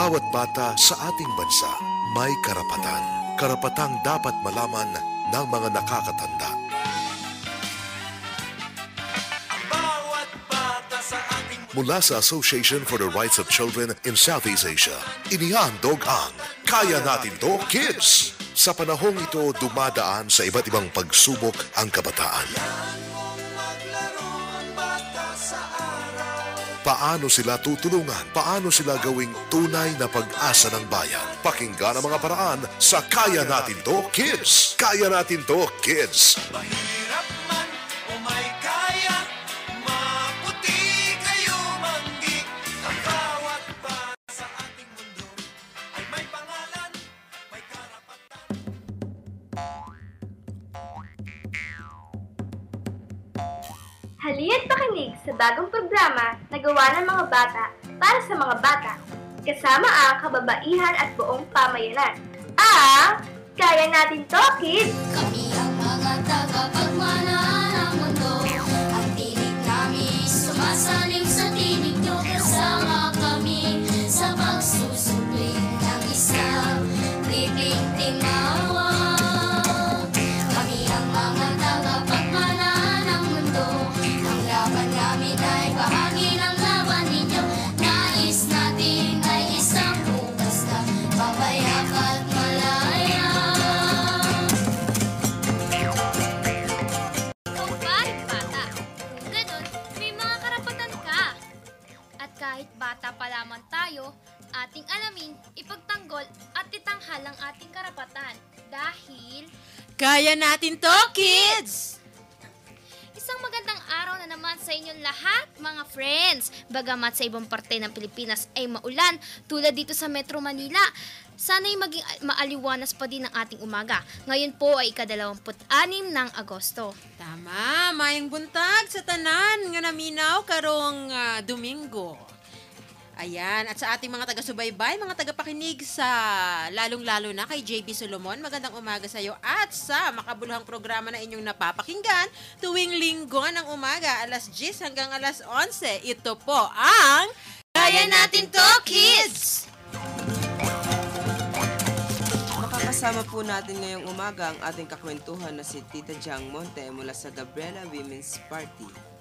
bawat bata sa ating bansa may karapatan. Karapatang dapat malaman ng mga nakakatanda. Mula sa Association for the Rights of Children in Southeast Asia, inihandog ang Kaya Natin To Kids! Sa panahong ito, dumadaan sa iba't ibang pagsubok ang kabataan. Paano sila tutulungan? Paano sila gawing tunay na pag-asa ng bayan? Pakinggan ang mga paraan sa Kaya Natin To Kids! Kaya Natin To Kids! Mahirap man o may kaya, maputi kayo manggik. Ang bawat bata sa ating mundo ay may pangalan, may karapatan. Halina't pakinig sa bagong programa na gawa ng mga bata para sa mga bata. Kasama ang kababaihan at buong pamayanan. Ang Kaya Natin To Kids! Kami ang mga tagapagmana ng mundo. Ang tinig namin sumasalim sa tinig nyo. Kasama kami sa pagsusubli ng isang tinig tingawa. Kami ang mga tagapagmana ng mundo. Ang laban namin ay bahagi ng laban ninyo. Nais natin ay isang bukas na papayak at malaya. Kahit bata pa lamang tayo, ating alamin, ipagtanggol at itanghal ang ating karapatan. Dahil Kaya Natin To Kids! isang magandang araw na naman sa inyong lahat, mga friends. Bagamat sa ibang parte ng Pilipinas ay maulan, tulad dito sa Metro Manila, sana'y maging maaliwanas pa din ang ating umaga. Ngayon po ay ika-26 ng Agosto. Tama, mayang buntag sa tanan nga naminaw karong Domingo. Ayan, at sa ating mga taga-subaybay, mga taga-pakinig sa lalong-lalo na kay JB Solomon, magandang umaga sa iyo at sa makabuluhang programa na inyong napapakinggan tuwing linggo ng umaga, alas 10 hanggang alas 11. Ito po ang Kaya Natin To Kids! Makakasama po natin ngayong umaga ang ating kakwentuhan na si Tita Jang Monte mula sa Gabriela Women's Party.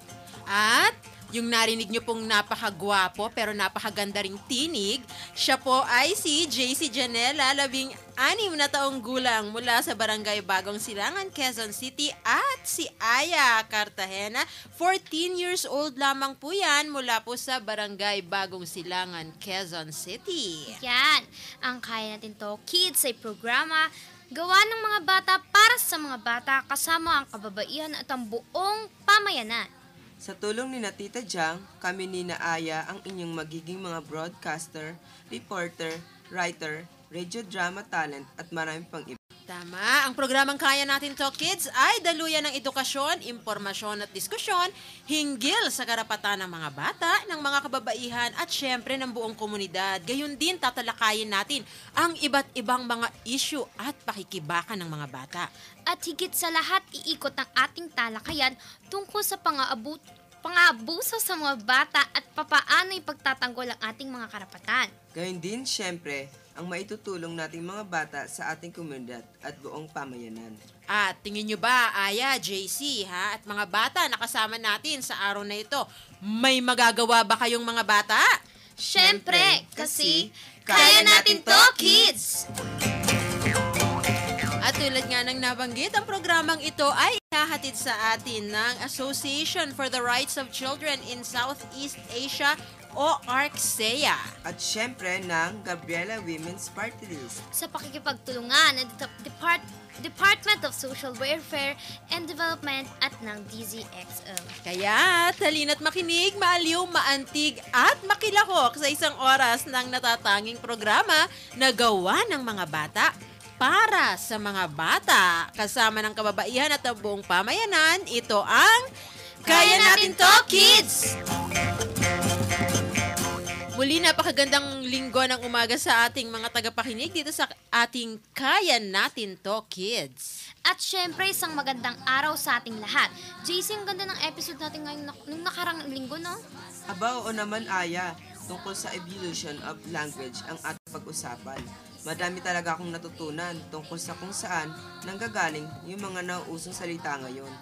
At yung narinig nyo pong napakagwapo pero napakaganda ring tinig, siya po ay si JC Janela, 16 na taong gulang mula sa Barangay Bagong Silangan, Quezon City, at si Aya Cartagena, 14 years old lamang po yan mula po sa Barangay Bagong Silangan, Quezon City. Yan, ang Kaya Natin To Kids ay programa gawa ng mga bata para sa mga bata kasama ang kababaihan at ang buong pamayanan. Sa tulong ni na Tita Jang, kami ni na Aya ang inyong magiging mga broadcaster, reporter, writer, radio drama talent at marami pang iba. Tama, ang programang Kaya Natin To Kids ay daluyan ng edukasyon, impormasyon at diskusyon hinggil sa karapatan ng mga bata, ng mga kababaihan at syempre ng buong komunidad. Gayun din tatalakayin natin ang iba't ibang mga issue at pakikibaka ng mga bata. At higit sa lahat, iikot ang ating talakayan tungkol sa pang-aabuso sa mga bata at papaano ipagtatanggol ang ating mga karapatan. Gayun din, syempre, ang maitutulong nating mga bata sa ating komunidad at buong pamayanan. At tingin nyo ba, Aya, JC, ha, at mga bata na kasama natin sa araw na ito, may magagawa ba kayong mga bata? Siyempre, kasi Kaya Natin To Kids! At tulad nga ng nabanggit, ang programang ito ay ihahatid sa atin ng Association for the Rights of Children in Southeast Asia o ARCSEA. At syempre ng Gabriela Women's Party List. Sa pakikipagtulungan ng Department of Social Welfare and Development at ng DZXL. Kaya, halina't makinig, maaliw, maantig at makilahok sa isang oras ng natatanging programa na gawa ng mga bata para sa mga bata. Kasama ng kababaihan at ang buong pamayanan, ito ang Kaya Natin To Kids! Muli, napakagandang linggo ng umaga sa ating mga tagapakinig dito sa ating Kaya Natin To Kids. At syempre, isang magandang araw sa ating lahat. JC, ang ganda ng episode natin ngayon nung nakarang linggo, no? Aba, oo naman, Aya. tungkol sa evolution of language ang ating pag-usapan. Madami talaga akong natutunan tungkol sa kung saan nanggagaling yung mga nauusong salita ngayon.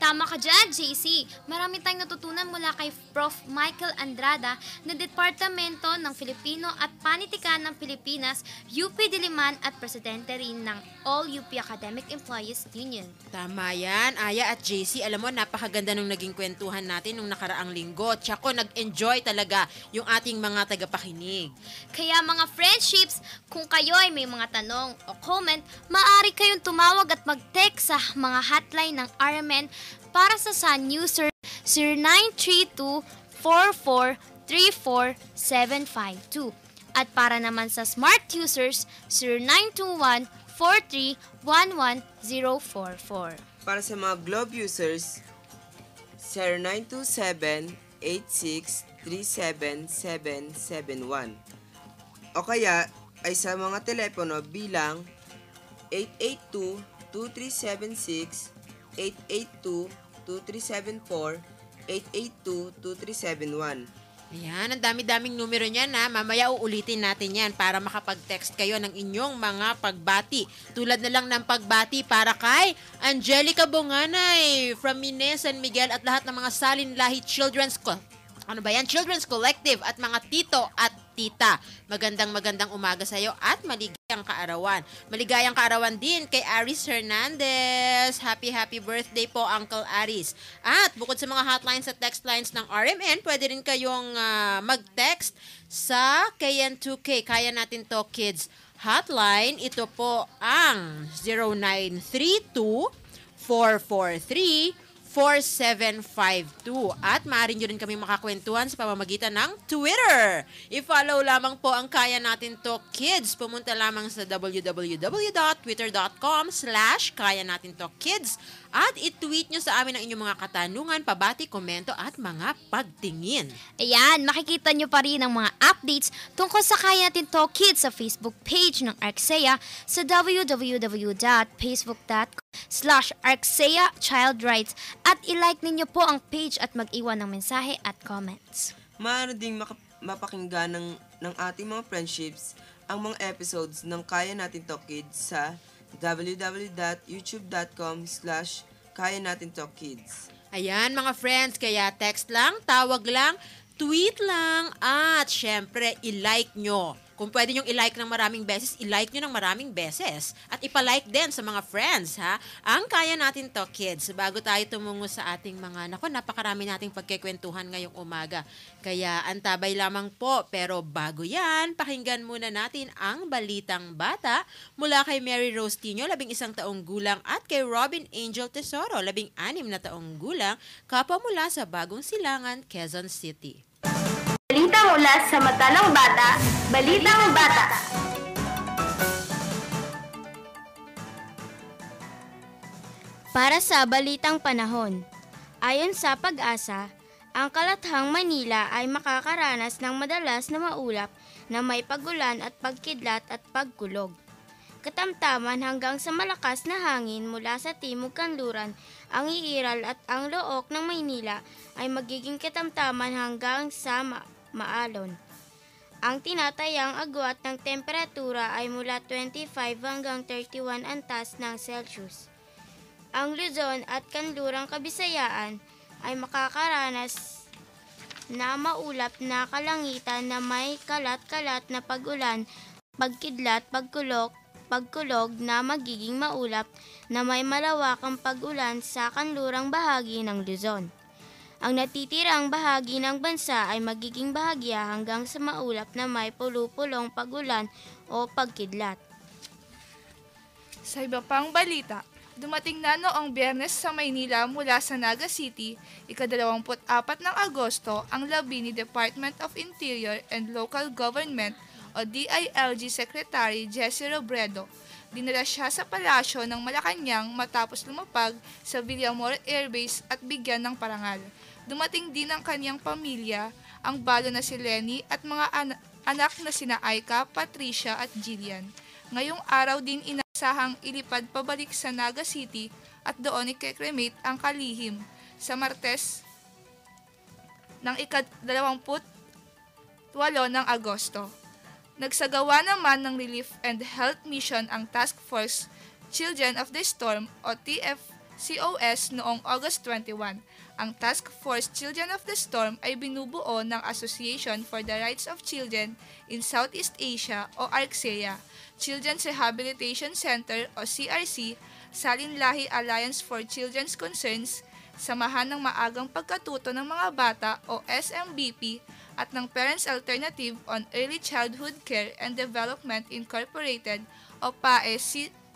Tama ka dyan, JC. Marami tayong natutunan mula kay Prof. Michael Andrada na Departamento ng Filipino at Panitikan ng Pilipinas, UP Diliman at Presidente rin ng All UP Academic Employees Union. Tama yan, Aya at JC. Alam mo, napakaganda nung naging kwentuhan natin nung nakaraang linggo. Tsako, nag-enjoy talaga yung ating mga tagapakinig. Kaya mga friendships, kung kayo ay may mga tanong o comment, maaari kayong tumawag at mag-text sa mga hotline ng RMN para sa Sun User 0932-4434-752. At para naman sa Smart Users 0921-43-11044. Para sa mga Globe users, 0927-86-37771. O kaya ay sa mga telepono bilang 882-2376, 882-2374, 882-2371. Ayan, ang dami-daming numero niyan ha. Mamaya uulitin natin yan para makapag-text kayo ng inyong mga pagbati. Tulad na lang ng pagbati para kay Angelica Bonganay from Mines, San Miguel at lahat ng mga Salin Lahi Children's Children's Collective at mga tito at tita. Magandang umaga sa iyo at maligayang kaarawan. Maligayang kaarawan din kay Aris Hernandez. Happy birthday po, Uncle Aris. At bukod sa mga hotlines at text lines ng RMN, pwede rin kayong mag-text sa KN2K, Kaya Natin To Kids hotline. Ito po ang 0932 443 4752. At maaari nyo rin kami makakwentuhan sa pamamagitan ng Twitter. I-follow lamang po ang Kaya Natin To Kids. Pumunta lamang sa www.twitter.com/Kaya Natin To Kids at i-tweet nyo sa amin ang inyong mga katanungan, pabati, komento at mga pagtingin. Ayan, makikita nyo pa rin ang mga updates tungkol sa Kaya Natin To Kids sa Facebook page ng Arksaya sa www.facebook.com/Arksaya Child Rights at i-like ninyo po ang page at mag-iwan ng mensahe at comments. Maaari ding mapakinggan ng ating mga friendships ang mga episodes ng Kaya Natin To Kids sa www.youtube.com/Kaya Natin To Kids. Ayan mga friends, kaya text lang, tawag lang, tweet lang, at syempre, i-like nyo. Kung pwede nyong i-like ng maraming beses, i-like nyo ng maraming beses. At ipalike din sa mga friends, ha? Ang Kaya Natin To Kids. Bago tayo tumungo sa ating mga, napakarami nating pagkikwentuhan ngayong umaga. Kaya antabay lamang po. Pero bago yan, pakinggan muna natin ang Balitang Bata mula kay Mary Rose Tino, 11 taong gulang, at kay Robin Angel Tesoro, 16 na taong gulang, kapwa mula sa Bagong Silangan, Quezon City. Balita mula sa mata ng bata, Balitang Bata. Para sa Balitang Panahon, ayon sa Pag-asa, ang Kalathang Manila ay makakaranas ng madalas na maulap na may pagulan at pagkidlat at pagkulog. Katamtaman hanggang sa malakas na hangin mula sa timog kanluran, ang iiral at ang look ng Maynila ay magiging katamtaman hanggang sa maalon. Ang tinatayang agwat ng temperatura ay mula 25 hanggang 31 antas ng Celsius. Ang Luzon at Kanlurang Kabisayaan ay makakaranas na maulap na kalangitan na may kalat-kalat na pag-ulan, pagkidlat, pagkulog na magiging maulap na may malawakang pag-ulan sa kanlurang bahagi ng Luzon. Ang natitirang bahagi ng bansa ay magiging bahagya hanggang sa maulap na may pulupulong pag-ulan o pagkidlat. Sa iba pang balita, dumating na noong Biyernes sa Maynila mula sa Naga City, ika-24 ng Agosto, ang labi ni Department of Interior and Local Government o DILG Secretary Jessie Robredo. Dinala siya sa palasyo ng Malacanang matapos lumapag sa Villamor Air Base at bigyan ng parangal. Dumating din ang kanyang pamilya, ang balo na si Lenny at mga anak na sina Aika, Patricia at Jillian. Ngayong araw din inasahang ilipad pabalik sa Naga City at doon ike-cremate ang kalihim sa Martes ng ika-24 ng Agosto. Nagsagawa naman ng Relief and Health Mission ang Task Force Children of the Storm o TFCOS noong August 21. Ang Task Force Children of the Storm ay binubuo ng Association for the Rights of Children in Southeast Asia o ARCSEA, Children's Rehabilitation Center o CRC, Salinlahi Alliance for Children's Concerns, Samahan ng Maagang Pagkatuto ng Mga Bata o SMBP, at ng Parents Alternative on Early Childhood Care and Development Incorporated o PAE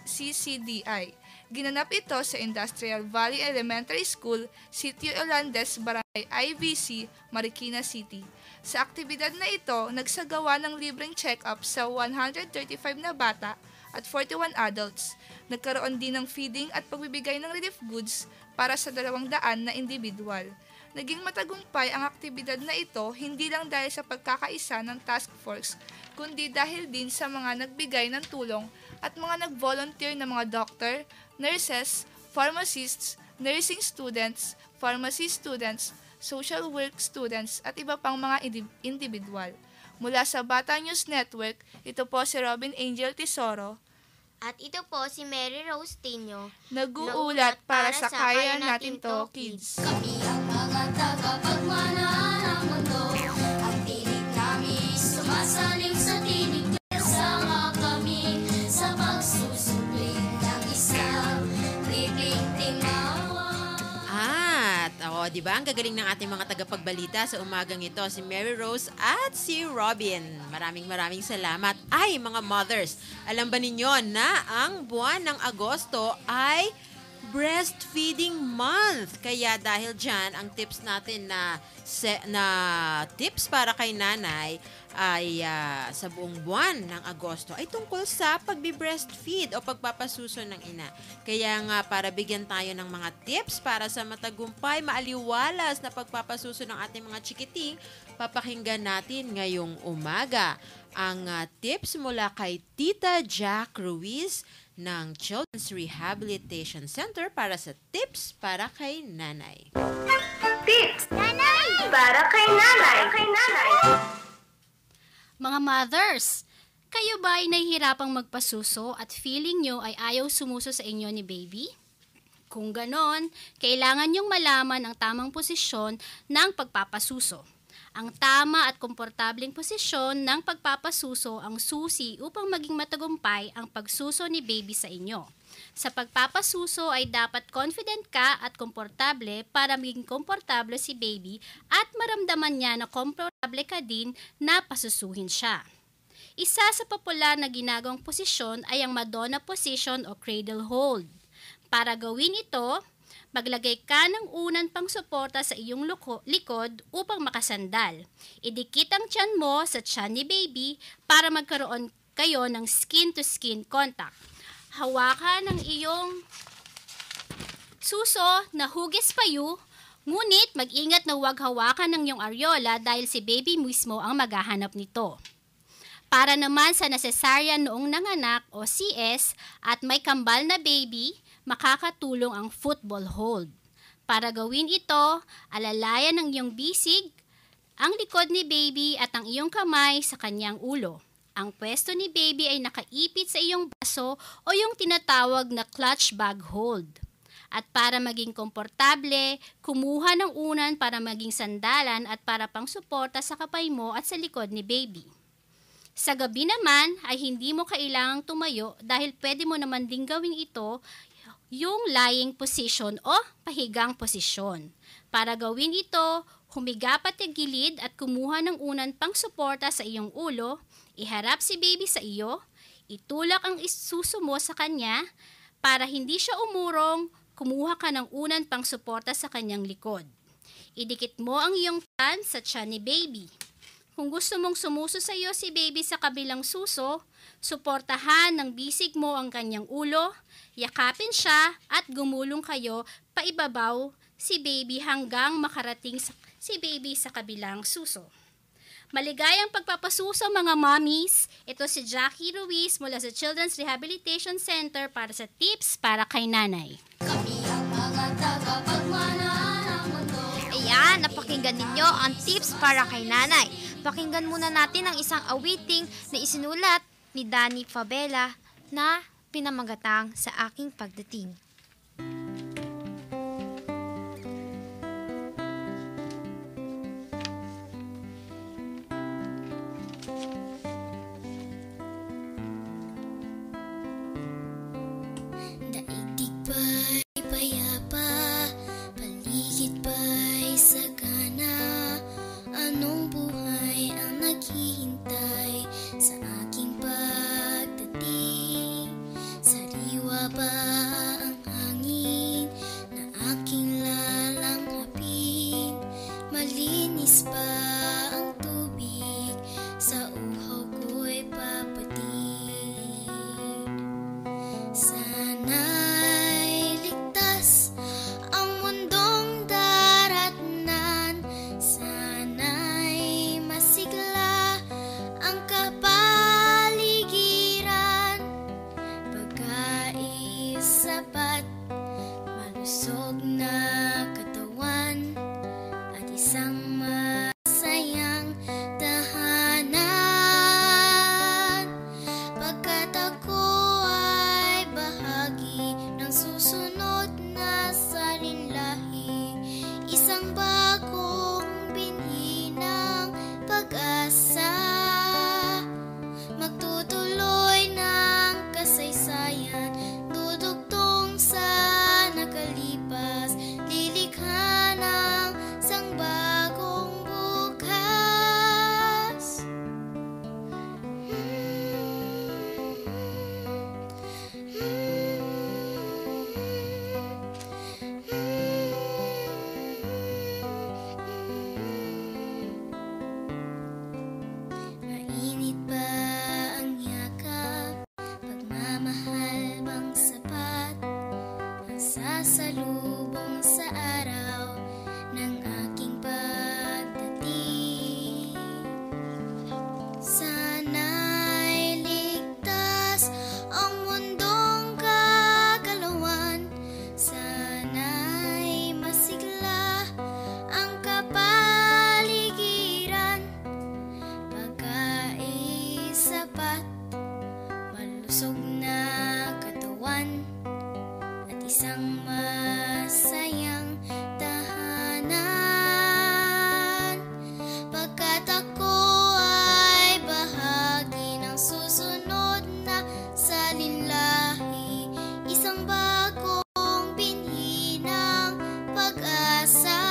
CCDI. Ginanap ito sa Industrial Valley Elementary School, Sitio Olandes, Barangay IVC, Marikina City. Sa aktibidad na ito, nagsagawa ng libreng check-up sa 135 na bata at 41 adults. Nagkaroon din ng feeding at pagbibigay ng relief goods para sa 200 na individual. Naging matagumpay ang aktibidad na ito hindi lang dahil sa pagkakaisa ng task force, kundi dahil din sa mga nagbigay ng tulong at mga nag-volunteer na mga doctor, nurses, pharmacists, nursing students, pharmacy students, social work students at iba pang mga individual. Mula sa Bata News Network, ito po si Robin Angel Tesoro. At ito po si Mary Rose Tinio. Nag-uulat para sa Kaya Natin To Kids. Kami ang mga tagapagmana ng mundo. Ang tinig namin sumasalim sa tinig niyo. Kasama kami sa pagsusubling ng isang libing tingawa. Di ba? Ang gagaling ng ating mga tagapagbalita sa umagang ito, si Mary Rose at si Robin. Maraming salamat. Ay, mga mothers, alam ba ninyo na ang buwan ng Agosto ay Breastfeeding Month. Kaya dahil dyan, ang tips natin na tips para kay nanay ay sa buong buwan ng Agosto ay tungkol sa pagbi-breastfeed o pagpapasuso ng ina. Kaya nga para bigyan tayo ng mga tips para sa matagumpay, maaliwalas na pagpapasuso ng ating mga chikiting, papakinggan natin ngayong umaga ang tips mula kay Tita Jack Ruiz ng Children's Rehabilitation Center para sa tips para kay nanay. Tips! Nanay! Para kay nanay! Mga mothers, kayo ba ay nahihirapang magpasuso at feeling nyo ay ayaw sumuso sa inyo ni baby? Kung ganon, kailangan nyong malaman ang tamang posisyon ng pagpapasuso. Ang tama at komportableng posisyon ng pagpapasuso ang susi upang maging matagumpay ang pagsuso ni baby sa inyo. Sa pagpapasuso ay dapat confident ka at komportable para maging komportable si baby at maramdaman niya na komportable ka din na pasusuhin siya. Isa sa popular na ginagawang posisyon ay ang Madonna position o cradle hold. Para gawin ito, maglagay ka ng unang pangsuporta sa iyong likod upang makasandal. Idikit ang tiyan mo sa tiyan ni baby para magkaroon kayo ng skin-to-skin contact. Hawakan ang iyong suso na hugis payo, ngunit mag-ingat na huwag hawakan ng iyong areola dahil si baby mismo ang maghahanap nito. Para naman sa cesarean noong nanganak o CS at may kambal na baby, makakatulong ang football hold. Para gawin ito, alalayan ng iyong bisig, ang likod ni baby at ang iyong kamay sa kanyang ulo. Ang pwesto ni baby ay nakaipit sa iyong baso o yung tinatawag na clutch bag hold. At para maging komportable, kumuha ng unan para maging sandalan at para pang suporta sa kapay mo at sa likod ni baby. Sa gabi naman ay hindi mo kailangang tumayo dahil pwede mo naman ding gawin ito yung lying position o pahigang posisyon. Para gawin ito, humiga patagilid at kumuha ng unan pang suporta sa iyong ulo, iharap si baby sa iyo, itulak ang isuso mo sa kanya, para hindi siya umurong, kumuha ka ng unan pang suporta sa kanyang likod. Idikit mo ang iyong tiyan sa tiyan ni baby. Kung gusto mong sumuso sa iyo si baby sa kabilang suso, suportahan ng bisig mo ang kanyang ulo, yakapin siya at gumulong kayo paibabaw si baby hanggang makarating si baby sa kabilang suso. Maligayang pagpapasuso mga mommies. Ito si Jackie Ruiz mula sa Children's Rehabilitation Center para sa tips para kay nanay. Kami ang mga tagapagmana ng mundo. Ayan, napakinggan ninyo ang tips para kay nanay. Pakinggan muna natin ang isang awiting na isinulat ni Danny Fabela na pinamagatang Sa Aking Pagdating. Daigdig ba'y payapa, paligid ba'y sagana, anong buhay ang naghihintay sa aking pagdating? Sariwa ba ang hangin na aking lalanghapin? Malinis ba ang tubig sa uhaw ko'y papatig? Sana'y ligtas ang mundong daratnan, sana'y masigla ang kapaligiran. Pagkais sapat, malusog na katawan, at isang masayang tahanan. Pagkat ako ay bahagi ng susunod na salinlahi, isang bagong binhi ng pag-asa, magtutuloy ng kasaysayan, dudugtong sa nakalipas, lilikha ng isang bagong bukas. Mainit ba ang yakap? Pagmamahal bang sapat? Ang sasalubong sa araw ng aking pagdating. Sana'y ligtas ang mundong kagalawan, sana'y masigla ang kapaligiran. Pagkais sapat, malusog na katawan, at isang masayang tahanan. Pagkat ako ay bahagi ng susunod na salinlahi, isang bagong binhi ng pag-asa,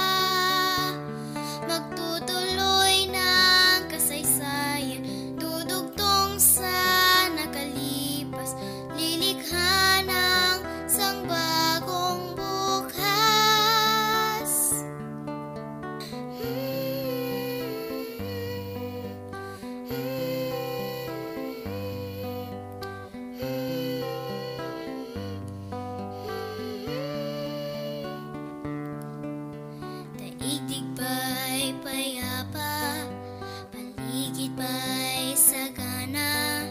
magtutuloy ng kasaysayan, dudugtong sa nakalipas, lilikha ng isang bagong bukas. Daigdig ba'y payapa, paligid ba'y sagana,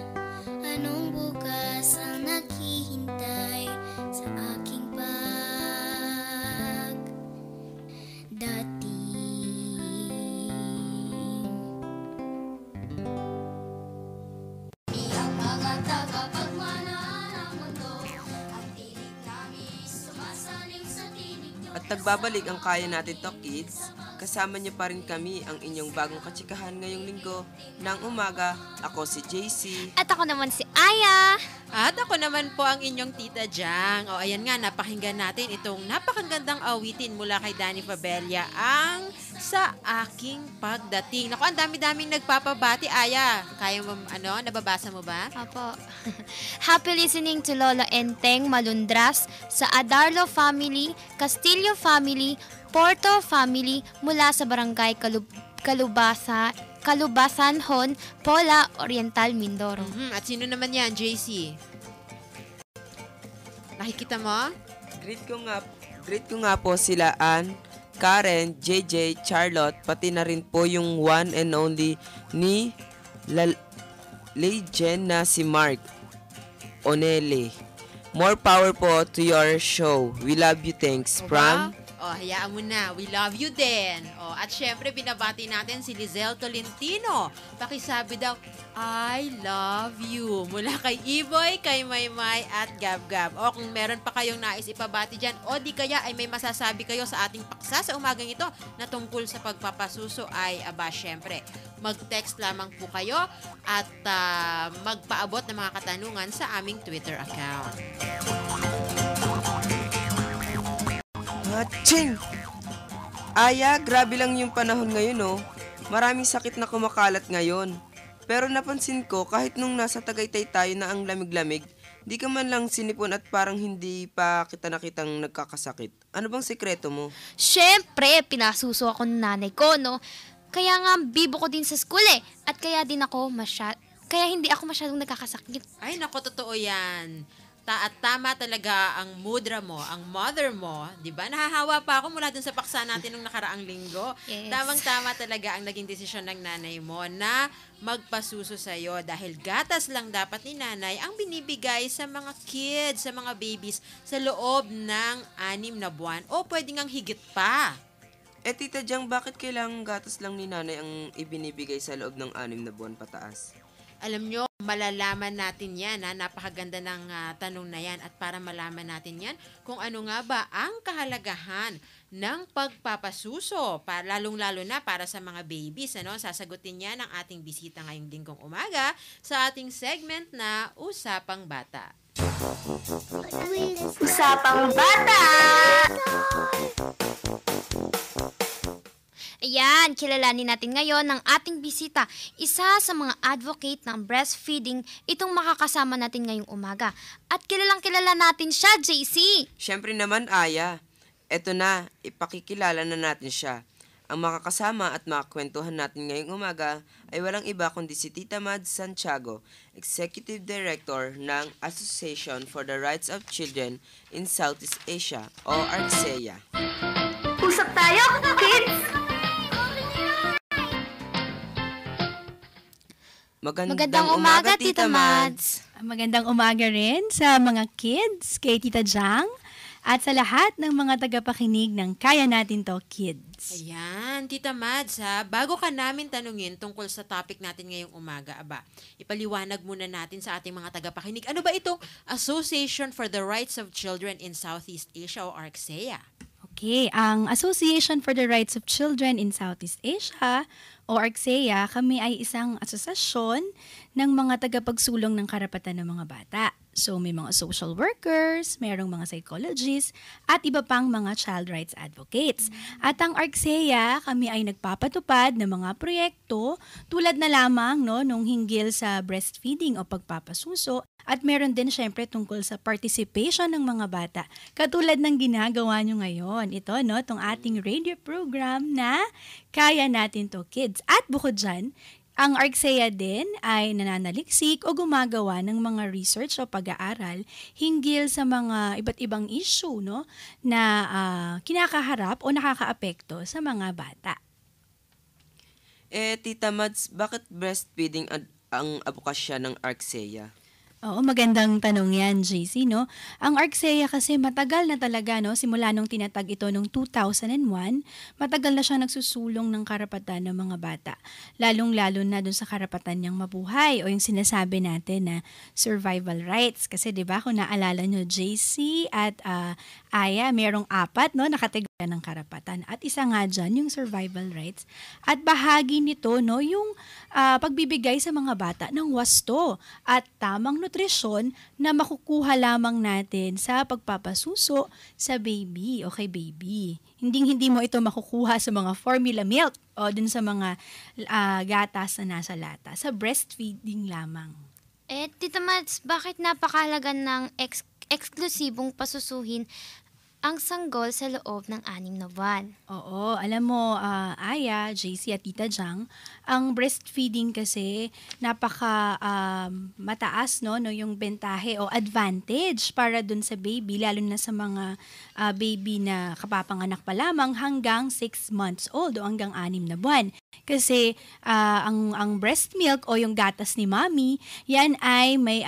anong bukas ang naghihintay sa aking pagdating? Ang mga tagapagmana ng mundo, ang tinig namin sumasalim sa tinig niyo. At nagbabalik ang Kaya Natin To Kids. Kasama niyo pa rin kami ang inyong bagong katsikahan ngayong linggo ng umaga. Ako si JC. At ako naman si Aya. At ako naman po ang inyong Tita Jang. O ayan nga, napakinggan natin itong napakagandang awitin mula kay Danny Fabella, ang Sa Aking Pagdating. Naku, ang dami-daming nagpapabati, Aya. Kaya mo, nababasa mo ba? Apo. Happy listening to Lola Enteng Malundras sa Adarlo family, Castillo family, Porto family mula sa Barangay Kalubasan-Hon, Pola, Oriental, Mindoro. At sino naman yan, JC? Nakikita mo? Greet ko nga po sila Ann, Karen, JJ, Charlotte, pati na rin po yung one and only ni legend na si Mark Onele. More power po to your show. We love you. Thanks. From hayaan mo na. We love you din. At syempre, binabati natin si Lizelle Tolentino. Pakisabi daw, I love you. Mula kay Iboy, kay Maymay, at Gab-Gab. O kung meron pa kayong nais ipabati dyan, o di kaya ay may masasabi kayo sa ating paksa sa umagang ito na tungkol sa pagpapasuso ay, syempre, mag-text lamang po kayo at magpaabot ng mga katanungan sa aming Twitter account. Aching! Aya, grabe lang yung panahon ngayon, oh. Maraming sakit na kumakalat ngayon. Pero napansin ko, kahit nung nasa Tagaytay tayo na ang lamig-lamig, di ka man lang sinipon at parang hindi pa kita nakitang nagkakasakit. Ano bang sekreto mo? Siyempre, pinasuso ako ng nanay ko, no? Kaya nga, bibo ko din sa school eh. At kaya hindi ako masyadong nagkakasakit. Ay, naku, totoo yan. At tama talaga ang mudra mo, ang mother mo, di ba? Nahahawa pa ako mula dun sa paksa natin nung nakaraang linggo. Yes. Tamang-tama talaga ang naging desisyon ng nanay mo na magpasuso sa'yo dahil gatas lang dapat ni nanay ang binibigay sa mga kids, sa mga babies sa loob ng 6 na buwan o pwede ngang higit pa. Tita Jang, bakit kailangang gatas lang ni nanay ang ibinibigay sa loob ng 6 na buwan pataas? Alam nyo, malalaman natin yan. Napakaganda ng tanong na yan. At para malaman natin yan, kung ano nga ba ang kahalagahan ng pagpapasuso, lalong-lalo na para sa mga babies. Sasagutin yan ang ating bisita ngayong linggong umaga sa ating segment na Usapang Bata. Usapang Bata! Ayan, kilalanin natin ngayon ng ating bisita. Isa sa mga advocate ng breastfeeding itong makakasama natin ngayong umaga. At kilalang-kilala natin siya, JC. Siyempre naman, Aya. Eto na, ipakikilala na natin siya. Ang makakasama at makakwentuhan natin ngayong umaga ay walang iba kundi si Tita Mads Santiago, Executive Director ng Association for the Rights of Children in Southeast Asia o ARCSEA. Usap tayo, kids! Magandang umaga, Tita Mads. Magandang umaga rin sa mga kids, kay Tita Jang, at sa lahat ng mga tagapakinig ng Kaya Natin To Kids. Ayan, Tita Mads, bago ka namin tanungin tungkol sa topic natin ngayong umaga, ipaliwanag muna natin sa ating mga tagapakinig. Ano ba itong Association for the Rights of Children in Southeast Asia o ARCSEA? Okay, ang Association for the Rights of Children in Southeast Asia o ARCSEA, kami ay isang asosasyon ng mga tagapagsulong ng karapatan ng mga bata. So may mga social workers, mayroong mga psychologists, at iba pang mga child rights advocates. At ang ARCSEA, kami ay nagpapatupad ng mga proyekto tulad na lamang nung hinggil sa breastfeeding o pagpapasuso. At meron din syempre tungkol sa participation ng mga bata. Katulad ng ginagawa nyo ngayon. Ito, itong ating radio program na Kaya Natin To Kids. At bukod dyan, ang ARCSEA din ay nananaliksik o gumagawa ng mga research o pag-aaral hinggil sa mga iba't ibang issue na kinakaharap o nakakaapekto sa mga bata. Tita Mads, bakit breastfeeding ang abokasya ng ARCSEA? Oo, magandang tanong yan, JC, Ang ARCSEA kasi matagal na talaga, simula nung tinatag ito nung 2001, matagal na siya nagsusulong ng karapatan ng mga bata. Lalong-lalo na dun sa karapatan niyang mabuhay o yung sinasabi natin na survival rights. Kasi 'di ba kung naalala nyo, JC at Aya, merong 4 na kategorya ng karapatan. At isa nga dyan, yung survival rights. At bahagi nito, yung pagbibigay sa mga bata ng wasto at tamang nutrisyon na makukuha lamang natin sa pagpapasuso sa baby o kay baby. Hindi mo ito makukuha sa mga formula milk o dun sa mga gatas na nasa lata. Sa breastfeeding lamang. Tita Mads, bakit napakahalaga ng eksklusibong pasusuhin ang sanggol sa loob ng 6 na buwan? Oo, alam mo, Aya, JC at Tita Jang, ang breastfeeding kasi napaka mataas yung bentahe o advantage para dun sa baby, lalo na sa mga baby na kapapanganak pa lamang hanggang 6 months old o hanggang 6 na buwan. Kasi ang breast milk o yung gatas ni mommy, yan ay may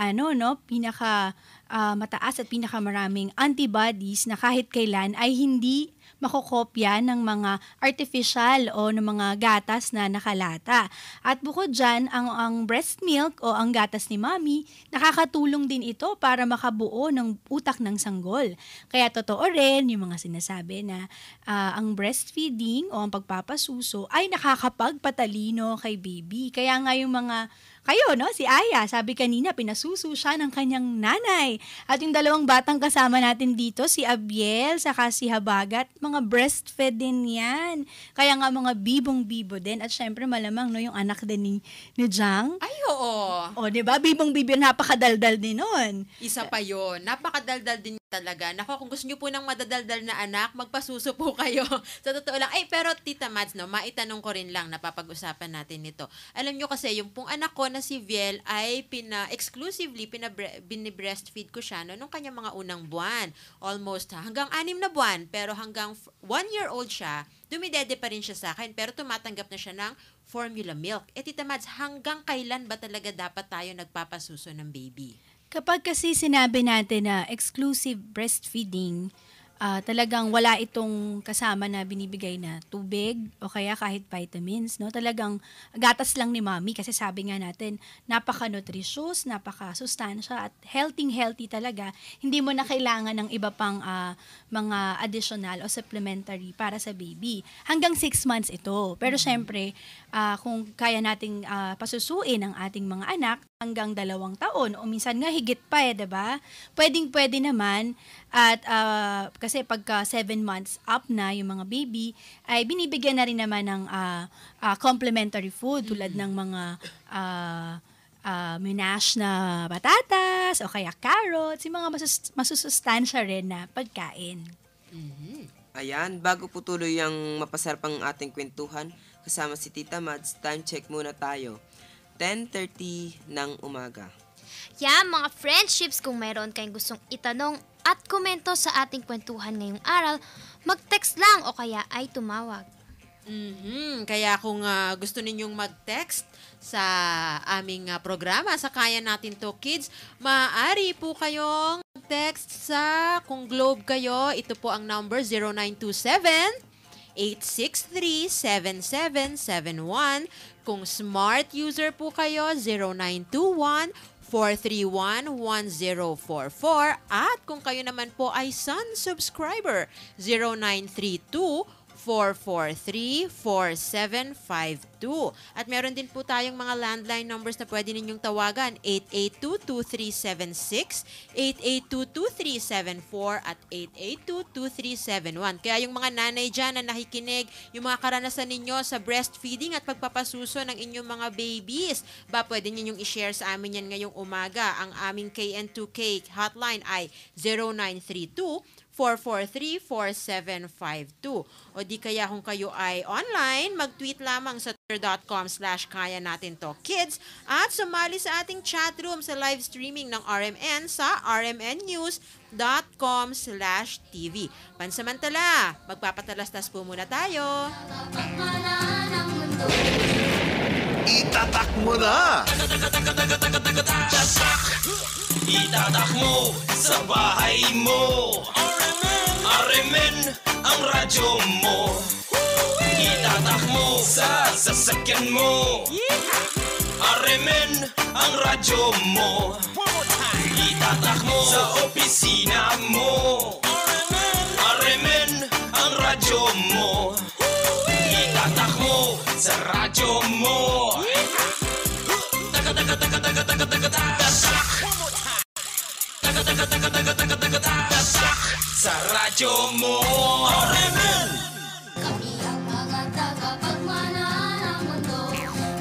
pinaka mataas at pinakamaraming antibodies na kahit kailan ay hindi makokopya ng mga artificial o ng mga gatas na nakalata. At bukod dyan, ang breast milk o ang gatas ni mami, nakakatulong din ito para makabuo ng utak ng sanggol. Kaya totoo rin yung mga sinasabi na ang breastfeeding o ang pagpapasuso ay nakakapagpatalino kay baby. Kaya nga yung mga kayo, no? Si Aya, sabi kanina, pinasuso siya ng kanyang nanay. At yung dalawang batang kasama natin dito, si Abiel, saka si Habagat, mga breastfed din yan. Kaya nga mga bibong-bibo din. At syempre malamang, no, yung anak din ni Jang. Ay, oo. O, di ba? Bibong-bibo, napakadaldal din nun. Isa pa yon, napakadaldal din talaga. Nako, kung gusto nyo po ng madadaldal na anak, magpasuso po kayo. Sa totoo lang. Ay, pero Tita Mads, no, maitanong ko rin lang, napapag-usapan natin ito. Alam nyo kasi, yung pong anak ko na si Viel ay exclusively binibreastfeed ko siya nung kanyang mga unang buwan. Almost hanggang 6 na buwan, pero hanggang 1-year-old siya, dumidede pa rin siya sa akin, pero tumatanggap na siya ng formula milk. Tita Mads, hanggang kailan ba talaga dapat tayo nagpapasuso ng baby? Kapag kasi sinabi natin na exclusive breastfeeding, talagang wala itong kasama na binibigay na tubig o kaya kahit vitamins, no? Talagang gatas lang ni mami kasi sabi nga natin, napaka-nutritious, napaka-sustansya at healthy talaga. Hindi mo na kailangan ng iba pang mga additional o supplementary para sa baby. Hanggang 6 months ito. Pero syempre, kung kaya nating pasusuin ang ating mga anak hanggang 2 taon o minsan nga higit pa diba? Pwede naman at kasi pagka 7 months up na yung mga baby, ay binibigyan na rin naman ng complementary food tulad ng mga minash na batatas o kaya carrots, yung mga masusustansya rin na pagkain. Ayan, bago po tuloy ang mapasarapang ating kwentuhan, kasama si Tita Mads, time check muna tayo. 10:30 ng umaga. Mga friendships, kung mayroon kayong gustong itanong at komento sa ating kwentuhan ngayong araw, mag-text lang o kaya ay tumawag. Kaya kung gusto ninyong mag-text sa aming programa, sa Kaya Natin To Kids, maaari po kayong mag-text sa, kung Globe kayo, ito po ang number 0927-863-7771. Kung Smart user po kayo, 0921-431-1044. At kung kayo naman po ay Sun subscriber, 0932-443-4752. At meron din po tayong mga landline numbers na pwede ninyong tawagan, 882-2376, 882-2374, at 882-2371. Kaya yung mga nanay dyan na nakikinig, yung mga karanasan ninyo sa breastfeeding at pagpapasuso ng inyong mga babies, pwede ninyong i-share sa amin yan ngayong umaga. Ang aming KN2K hotline ay 0932-443-4752. O di kaya kung kayo ay online, mag-tweet lamang sa twitter.com/kaya natin to kids at sumali sa ating chat room sa live streaming ng RMN sa rmnnews.com/tv. Pansamantala, magpapatalastas po muna tayo. Itatak mo na! Itatak mo sa bahay mo. RMN ang radyo mo. Itatak mo sa sasakyan mo. RMN ang radyo mo. Itatak mo sa opisina mo. RMN ang radyo mo. Itatak mo sa radyo mo. Sa radyo mo. Kami ang mga tagapagmana ng mundo.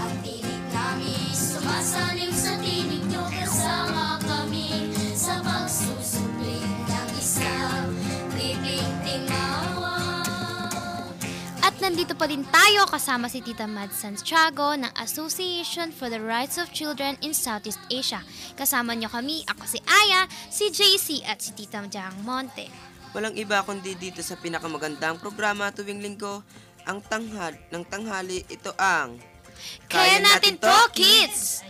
Ang tinig namin sumasalim sa tinig nyo. Kasama kami sa pagsusupling ng isang libreng tingawa. At nandito pa din tayo kasama si Tita Mads Santiago ng Association for the Rights of Children in Southeast Asia. Kasama niyo kami, ako si Aya, si JC at si Tita Jang Monte. Walang iba kundi dito sa pinakamagandang programa tuwing linggo, ang tanghali, ito ang Kaya Natin To Kids!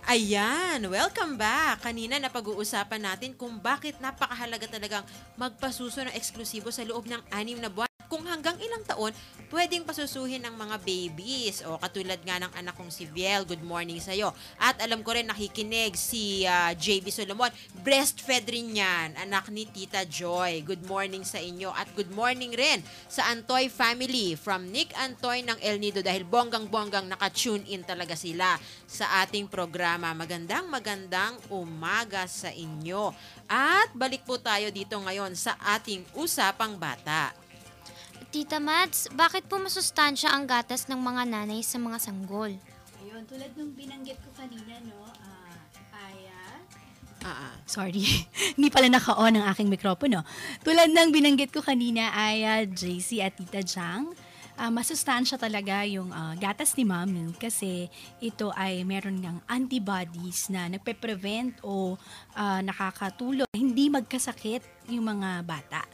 Ayan, welcome back. Kanina napag-uusapan natin kung bakit napakahalaga talagang magpasuso ng eksklusibo sa loob ng 6 na buwan. Kung hanggang ilang taon, pwedeng pasusuhin ng mga babies. O katulad nga ng anak kong si Viel, good morning sa'yo. At alam ko rin nakikinig si JB Solomon. Breastfed rin yan, anak ni Tita Joy. Good morning sa inyo. At good morning rin sa Antoy family from Nick Antoy ng El Nido dahil bonggang-bonggang naka-tune in talaga sila sa ating programa. Magandang umaga sa inyo. At balik po tayo dito ngayon sa ating Usapang Bata. Tita Mads, bakit po masustansya ang gatas ng mga nanay sa mga sanggol? Ayun, tulad nung binanggit ko kanina, no, sorry, hindi pala naka-on ang aking mikropono. Tulad ng binanggit ko kanina, Aya, JC at Tita Jang, masustansya talaga yung gatas ni Mommy kasi ito ay meron ng antibodies na nagpe-prevent o nakakatulong hindi magkasakit yung mga bata.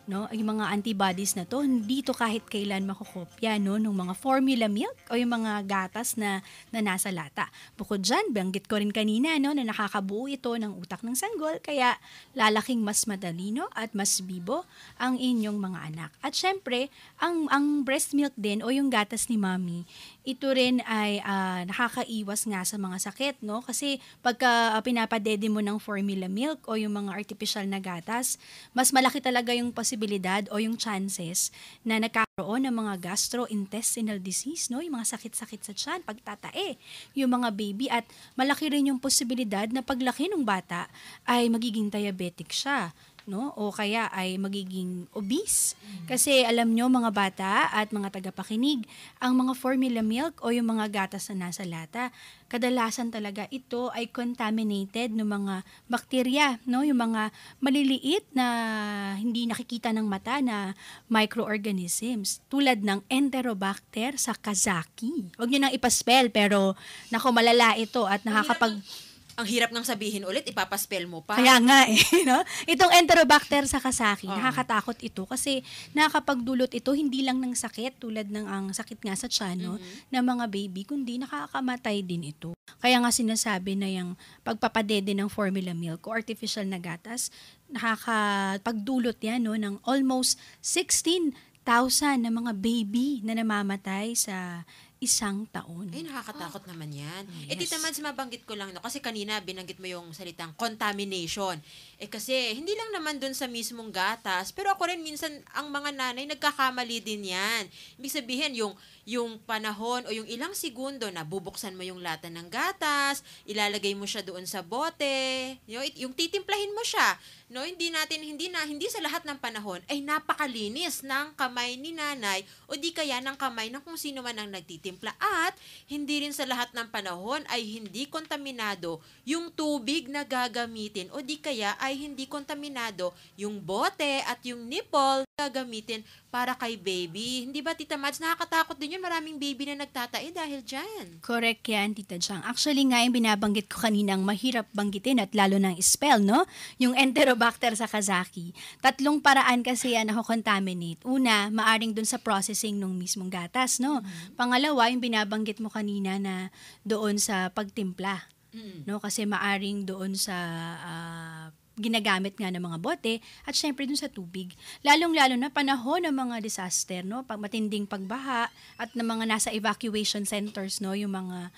No, yung mga antibodies na to, hindi to kahit kailan makokopya no, ng mga formula milk o yung mga gatas na nasa lata. Bukod dyan, banggit ko rin kanina no, na nakakabuo ito ng utak ng sanggol, kaya lalaking mas madalino at mas bibo ang inyong mga anak. At syempre, ang breast milk din o yung gatas ni Mommy, ito rin ay nakakaiwas nga sa mga sakit, no? Kasi pagka pinapadede mo ng formula milk o yung mga artificial na gatas, mas malaki talaga yung posibilidad o yung chances na nagkakaroon ng mga gastrointestinal disease, no? Yung mga sakit-sakit sa tiyan, pagtatae, yung mga baby, at malaki rin yung posibilidad na paglaki ng bata ay magiging diabetic siya, no? O kaya ay magiging obese. Kasi alam nyo mga bata at mga tagapakinig, ang mga formula milk o yung mga gatas na nasa lata, kadalasan talaga ito ay contaminated ng mga bakterya, no? Yung mga maliliit na hindi nakikita ng mata na microorganisms tulad ng Enterobacter sakazaki. Huwag nyo nang ipaspell pero nako malala ito at nakakapag... Ang hirap ng sabihin ulit, ipapaspell mo pa. Kaya nga no? Itong Enterobacter sakazaki, nakakatakot ito kasi nakakapagdulot ito hindi lang ng sakit tulad ng ang sakit nga sa tiyan, no, ng mga baby, kundi nakakamatay din ito. Kaya nga sinasabi na yung pagpapadede ng formula milk o artificial na gatas, nakakapagdulot yan no, ng almost 16,000 na mga baby na namamatay sa isang taon. Ay, nakakatakot naman yan. Yes. Tita Mads, mabanggit ko lang, no? Kasi kanina binanggit mo yung salitang contamination. Kasi hindi lang naman dun sa mismong gatas, pero ako rin minsan, ang mga nanay, nagkakamali din yan. Ibig sabihin, yung panahon o yung ilang segundo na bubuksan mo yung lata ng gatas, ilalagay mo siya doon sa bote, yung titimplahin mo siya. No, hindi sa lahat ng panahon ay napakalinis ng kamay ni nanay o di kaya ng kamay ng kung sino man ang nagtitimpla, at hindi rin sa lahat ng panahon ay hindi kontaminado yung tubig na gagamitin o di kaya ay hindi kontaminado yung bote at yung nipple na gagamitin para kay baby. Hindi ba, Tita Mads, nakakatakot din yun? Maraming baby na nagtatae dahil dyan. Correct yan, Tita Jang. Actually nga, yung binabanggit ko kaninang mahirap banggitin at lalo ng spell, no? Yung Enterobacter sakazaki. 3 paraan kasi yan nako-contaminate. Una, maaring dun sa processing ng mismong gatas, no? Pangalawa, yung binabanggit mo kanina na doon sa pagtimpla. No? Kasi maaring doon sa ginagamit nga ng mga bote at syempre dun sa tubig. Lalong-lalo na panahon ng mga disaster, no? Matinding pagbaha at ng mga nasa evacuation centers, no? Yung mga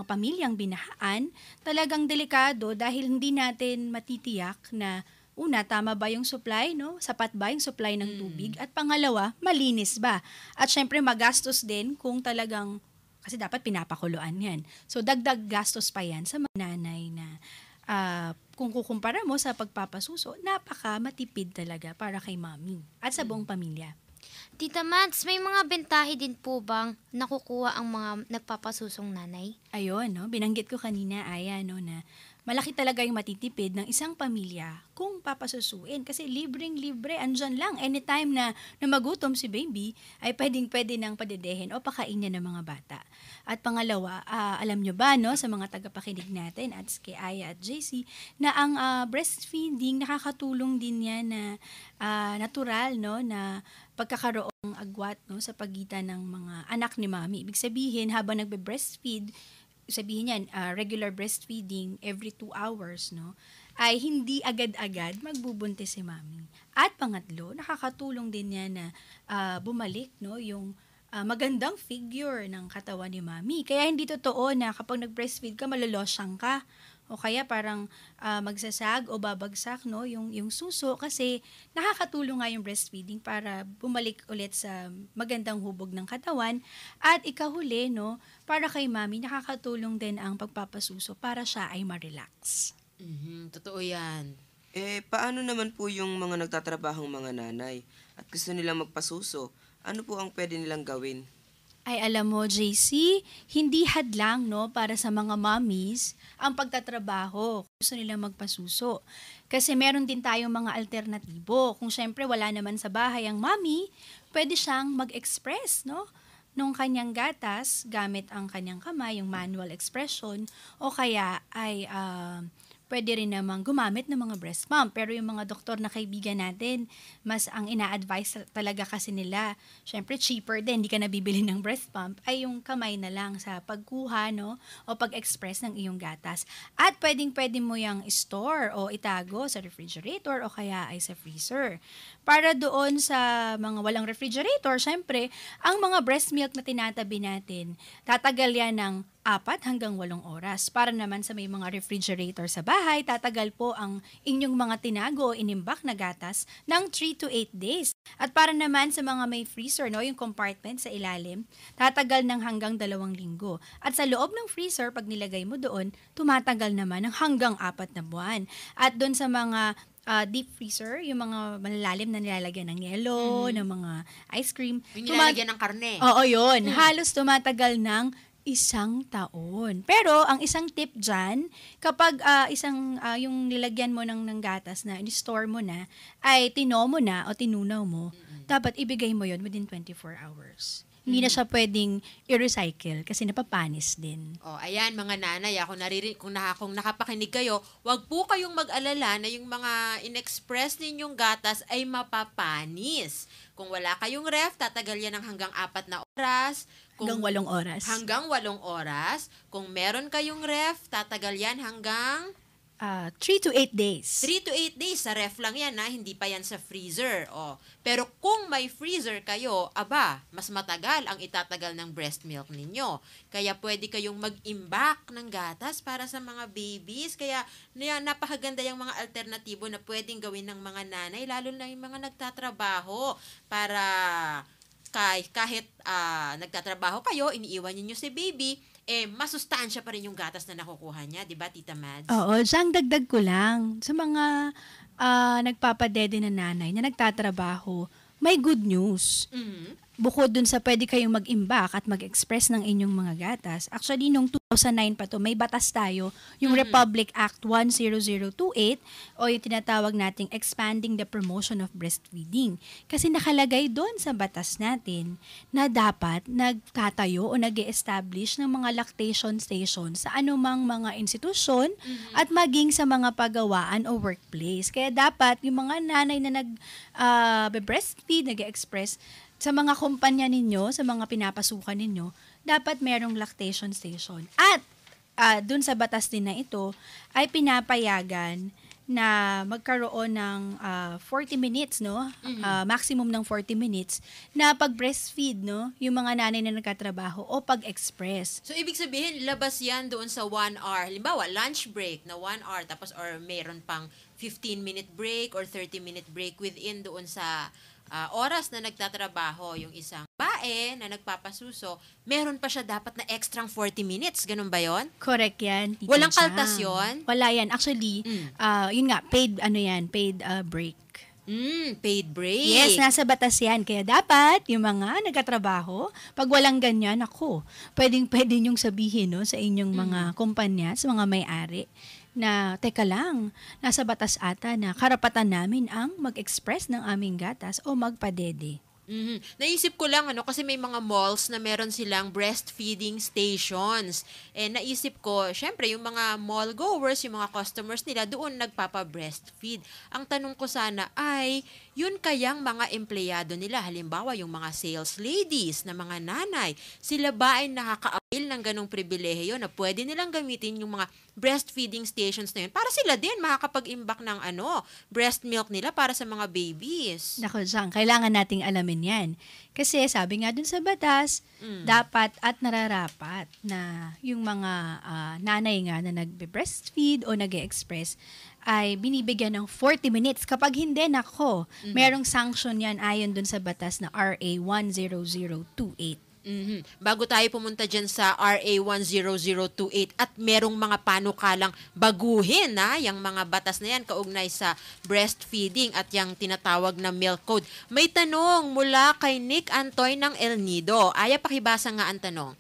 pamilyang binahaan, talagang delikado dahil hindi natin matitiyak na una, tama ba yung supply, no? Sapat ba yung supply ng tubig? At pangalawa, malinis ba? At syempre magastos din kung talagang, kasi dapat pinapakuluan yan. So dagdag gastos pa yan sa mga nanay na kung kukumpara mo sa pagpapasuso, napaka matipid talaga para kay Mommy at sa buong pamilya. Tita Mads, may mga bentahe din po bang nakukuha ang mga nagpapasusong nanay? Ayun, no? Binanggit ko kanina, Aya, no, na malaki talaga yung matitipid ng isang pamilya kung papasusuin. Kasi libreng-libre, andyan lang. Anytime na magutom si baby, ay pwedeng-pwede nang padedehin o pakainin ng mga bata. At pangalawa, alam nyo ba, no, sa mga tagapakinig natin at kay Aya at JC, na ang breastfeeding, nakakatulong din yan na natural, no, na pagkakaroong agwat, no, sa pagitan ng mga anak ni Mommy. Ibig sabihin, habang nagbe-breastfeed, sabihin yan, regular breastfeeding every 2 hours, no, ay hindi agad-agad magbubuntis si mami. At pangatlo, nakakatulong din yan na bumalik, no, yung magandang figure ng katawan ni mami. Kaya hindi totoo na kapag nag-breastfeed ka, malolosyang ka. O kaya parang magsasag o babagsak, no, yung suso, kasi nakakatulong nga yung breastfeeding para bumalik ulit sa magandang hubog ng katawan. At ikahuli, no, para kay mami, nakakatulong din ang pagpapasuso para siya ay ma-relax. Totoo yan. Paano naman po yung mga nagtatrabahong mga nanay at gusto nilang magpasuso? Ano po ang pwede nilang gawin? Ay, alam mo, JC, hindi hadlang, no, para sa mga mommies ang pagtatrabaho. Gusto nila magpasuso. Kasi meron din tayong mga alternatibo. Kung syempre wala naman sa bahay ang mommy, pwede siyang mag-express, no, nung kanyang gatas gamit ang kanyang kamay, yung manual expression, o kaya ay pwede rin namang gumamit ng mga breast pump. Pero yung mga doktor na kaibigan natin, mas ang ina-advise talaga kasi nila, syempre cheaper din, hindi ka nabibili ng breast pump, ay yung kamay na lang sa pagkuha, no, o pag-express ng iyong gatas. At pwede mo yung store o itago sa refrigerator o kaya ay sa freezer. Para doon sa mga walang refrigerator, syempre, ang mga breast milk na tinatabi natin, tatagal yan ng 4 hanggang 8 oras. Para naman sa may mga refrigerator sa bahay, tatagal po ang inyong mga tinago o inimbak na gatas ng 3 to 8 days. At para naman sa mga may freezer, no, yung compartment sa ilalim, tatagal ng hanggang 2 linggo. At sa loob ng freezer, pag nilagay mo doon, tumatagal naman ng hanggang 4 na buwan. At doon sa mga deep freezer, yung mga malalalim na nilalagyan ng yelo, ng mga ice cream. Yung nilalagyan ng karne. Oo, yun. Halos tumatagal ng 1 taon. Pero ang isang tip dyan, kapag yung nilagyan mo ng gatas na in-store mo na, ay tino mo na o tinunaw mo, dapat ibigay mo yun within 24 hours. Hindi na siya pwedeng i-recycle kasi napapanis din. Ayan mga nanay, kung nakapakinig kayo, wag po kayong mag-alala na yung mga in-express ninyong gatas ay mapapanis. Kung wala kayong ref, tatagal yan ng hanggang 4 na oras. Hanggang 8 oras. Hanggang 8 oras. Kung meron kayong ref, tatagal yan hanggang 3 to 8 days. 3 to 8 days. Sa ref lang yan, hindi pa yan sa freezer. Pero kung may freezer kayo, mas matagal ang itatagal ng breast milk ninyo. Kaya pwede kayong mag-imbak ng gatas para sa mga babies. Kaya napakaganda yung mga alternatibo na pwedeng gawin ng mga nanay, lalo na yung mga nagtatrabaho, para kahit nagtatrabaho kayo, iniiwan niyo si baby, masustansya pa rin yung gatas na nakukuha niya, di ba, Tita Mads? Oo, siyang dagdag ko lang. Sa mga nagpapadede na nanay na nagtatrabaho, may good news. Bukod dun sa pwede kayong mag-imbak at mag-express ng inyong mga gatas, actually, nung 2009 pa to, may batas tayo, yung Republic Act 10028, o yung tinatawag nating Expanding the Promotion of Breastfeeding. Kasi nakalagay doon sa batas natin na dapat nagtatayo o nag-establish ng mga lactation stations sa anumang mga institusyon at maging sa mga pagawaan o workplace. Kaya dapat yung mga nanay na nag-breastfeed, nag-express, sa mga kumpanya ninyo, sa mga pinapasukan ninyo, dapat merong lactation station. At dun sa batas din na ito, ay pinapayagan na magkaroon ng 40 minutes, no? Maximum ng 40 minutes na pag-breastfeed, no? Yung mga nanay na nagkatrabaho o pag-express. So, ibig sabihin, labas yan doon sa 1 hour. Halimbawa, lunch break na 1 hour, tapos or meron pang 15-minute break or 30-minute break within doon sa oras na nagtatrabaho yung isang bae na nagpapasuso, meron pa siya dapat na extra 40 minutes. Ganun ba yon? Correct yan. Walang kaltas yun? Wala yan. Actually, yun nga, paid break. Paid break. Yes, nasa batas yan. Kaya dapat, yung mga nagkatrabaho, pag walang ganyan, pwede nyong sabihin, no, sa inyong mga kumpanya, sa mga may-ari, na, teka lang, nasa batas ata na karapatan namin ang mag-express ng aming gatas o magpadede. Naisip ko lang, kasi may mga malls na meron silang breastfeeding stations. Naisip ko, syempre, yung mga mall goers, yung mga customers nila, doon nagpapa-breastfeed. Ang tanong ko sana ay, yun kayang mga empleyado nila, halimbawa yung mga sales ladies na mga nanay, sila ba ay nakaka ng ganong pribilehiyo na pwede nilang gamitin yung mga breastfeeding stations na yun para sila din makakapag-imbak ng breast milk nila para sa mga babies. Nako, Jang, kailangan nating alamin yan. Kasi sabi nga dun sa batas, dapat at nararapat na yung mga nanay nga na nagbe-breastfeed o nag-express ay binibigyan ng 40 minutes. Kapag hindi, nako, merong sanction yan ayon dun sa batas na RA 10028. Bago tayo pumunta dyan sa RA 10028 at merong mga panukalang baguhin yung mga batas na yan kaugnay sa breastfeeding at yung tinatawag na milk code. May tanong mula kay Nick Antoy ng El Nido. Aya, pakibasa nga ang tanong.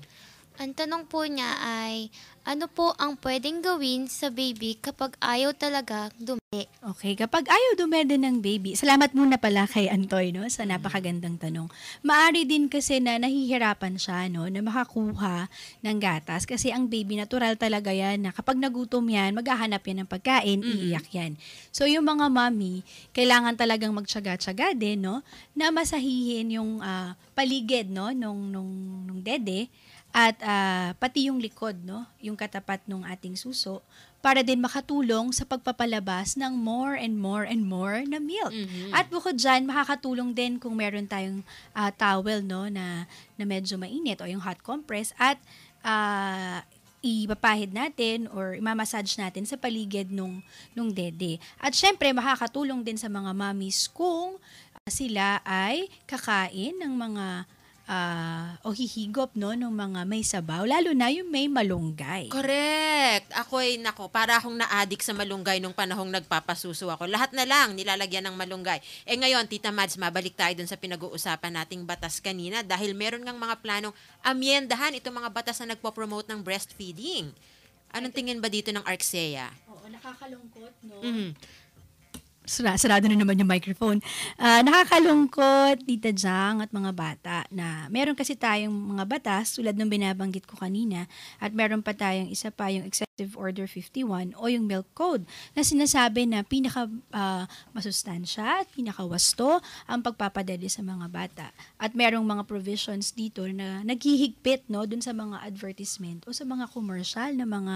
Ang tanong po niya ay, ano po ang pwedeng gawin sa baby kapag ayaw talaga dumedi? Okay, kapag ayaw dumede ng baby, salamat muna pala kay Antoy, no, sa napakagandang tanong. Maari din kasi na nahihirapan siya, no, na makakuha ng gatas kasi ang baby natural talaga yan na kapag nagutom yan, maghahanap yan ng pagkain, iiyak yan. So yung mga mommy, kailangan talagang magtiyaga-tiyaga din, no, na masahihin yung paligid, no, nung dede at pati yung likod, no, yung katapat ng ating suso para din makatulong sa pagpapalabas ng more and more and more na milk. At bukod dyan, makakatulong din kung meron tayong towel, no, na medyo mainit o yung hot compress at ipapahid natin or imamassage natin sa paligid nung dede. At syempre, makakatulong din sa mga mommies kung sila ay kakain ng mga o hihigop, no, ng mga may sabaw, lalo na yung may malunggay. Correct. Para akong na-addict sa malunggay nung panahong nagpapasuso ako. Lahat na lang nilalagyan ng malunggay. Ngayon, Tita Mads, mabalik tayo dun sa pinag-uusapan nating batas kanina dahil meron ngang mga planong amyendahan itong mga batas na nagpo-promote ng breastfeeding. Anong tingin ba dito ng ARCSEA? Oo, nakakalungkot, no? Sarado na naman yung microphone. Nakakalungkot, Tita Jang at mga bata na meron kasi tayong mga batas tulad ng binabanggit ko kanina at meron pa tayong isa pa yung Executive Order 51 o yung Milk Code na sinasabi na pinaka masustansya at pinakawasto ang pagpapadali sa mga bata. At merong mga provisions dito na naghihigpit, no, dun sa mga advertisement o sa mga commercial na mga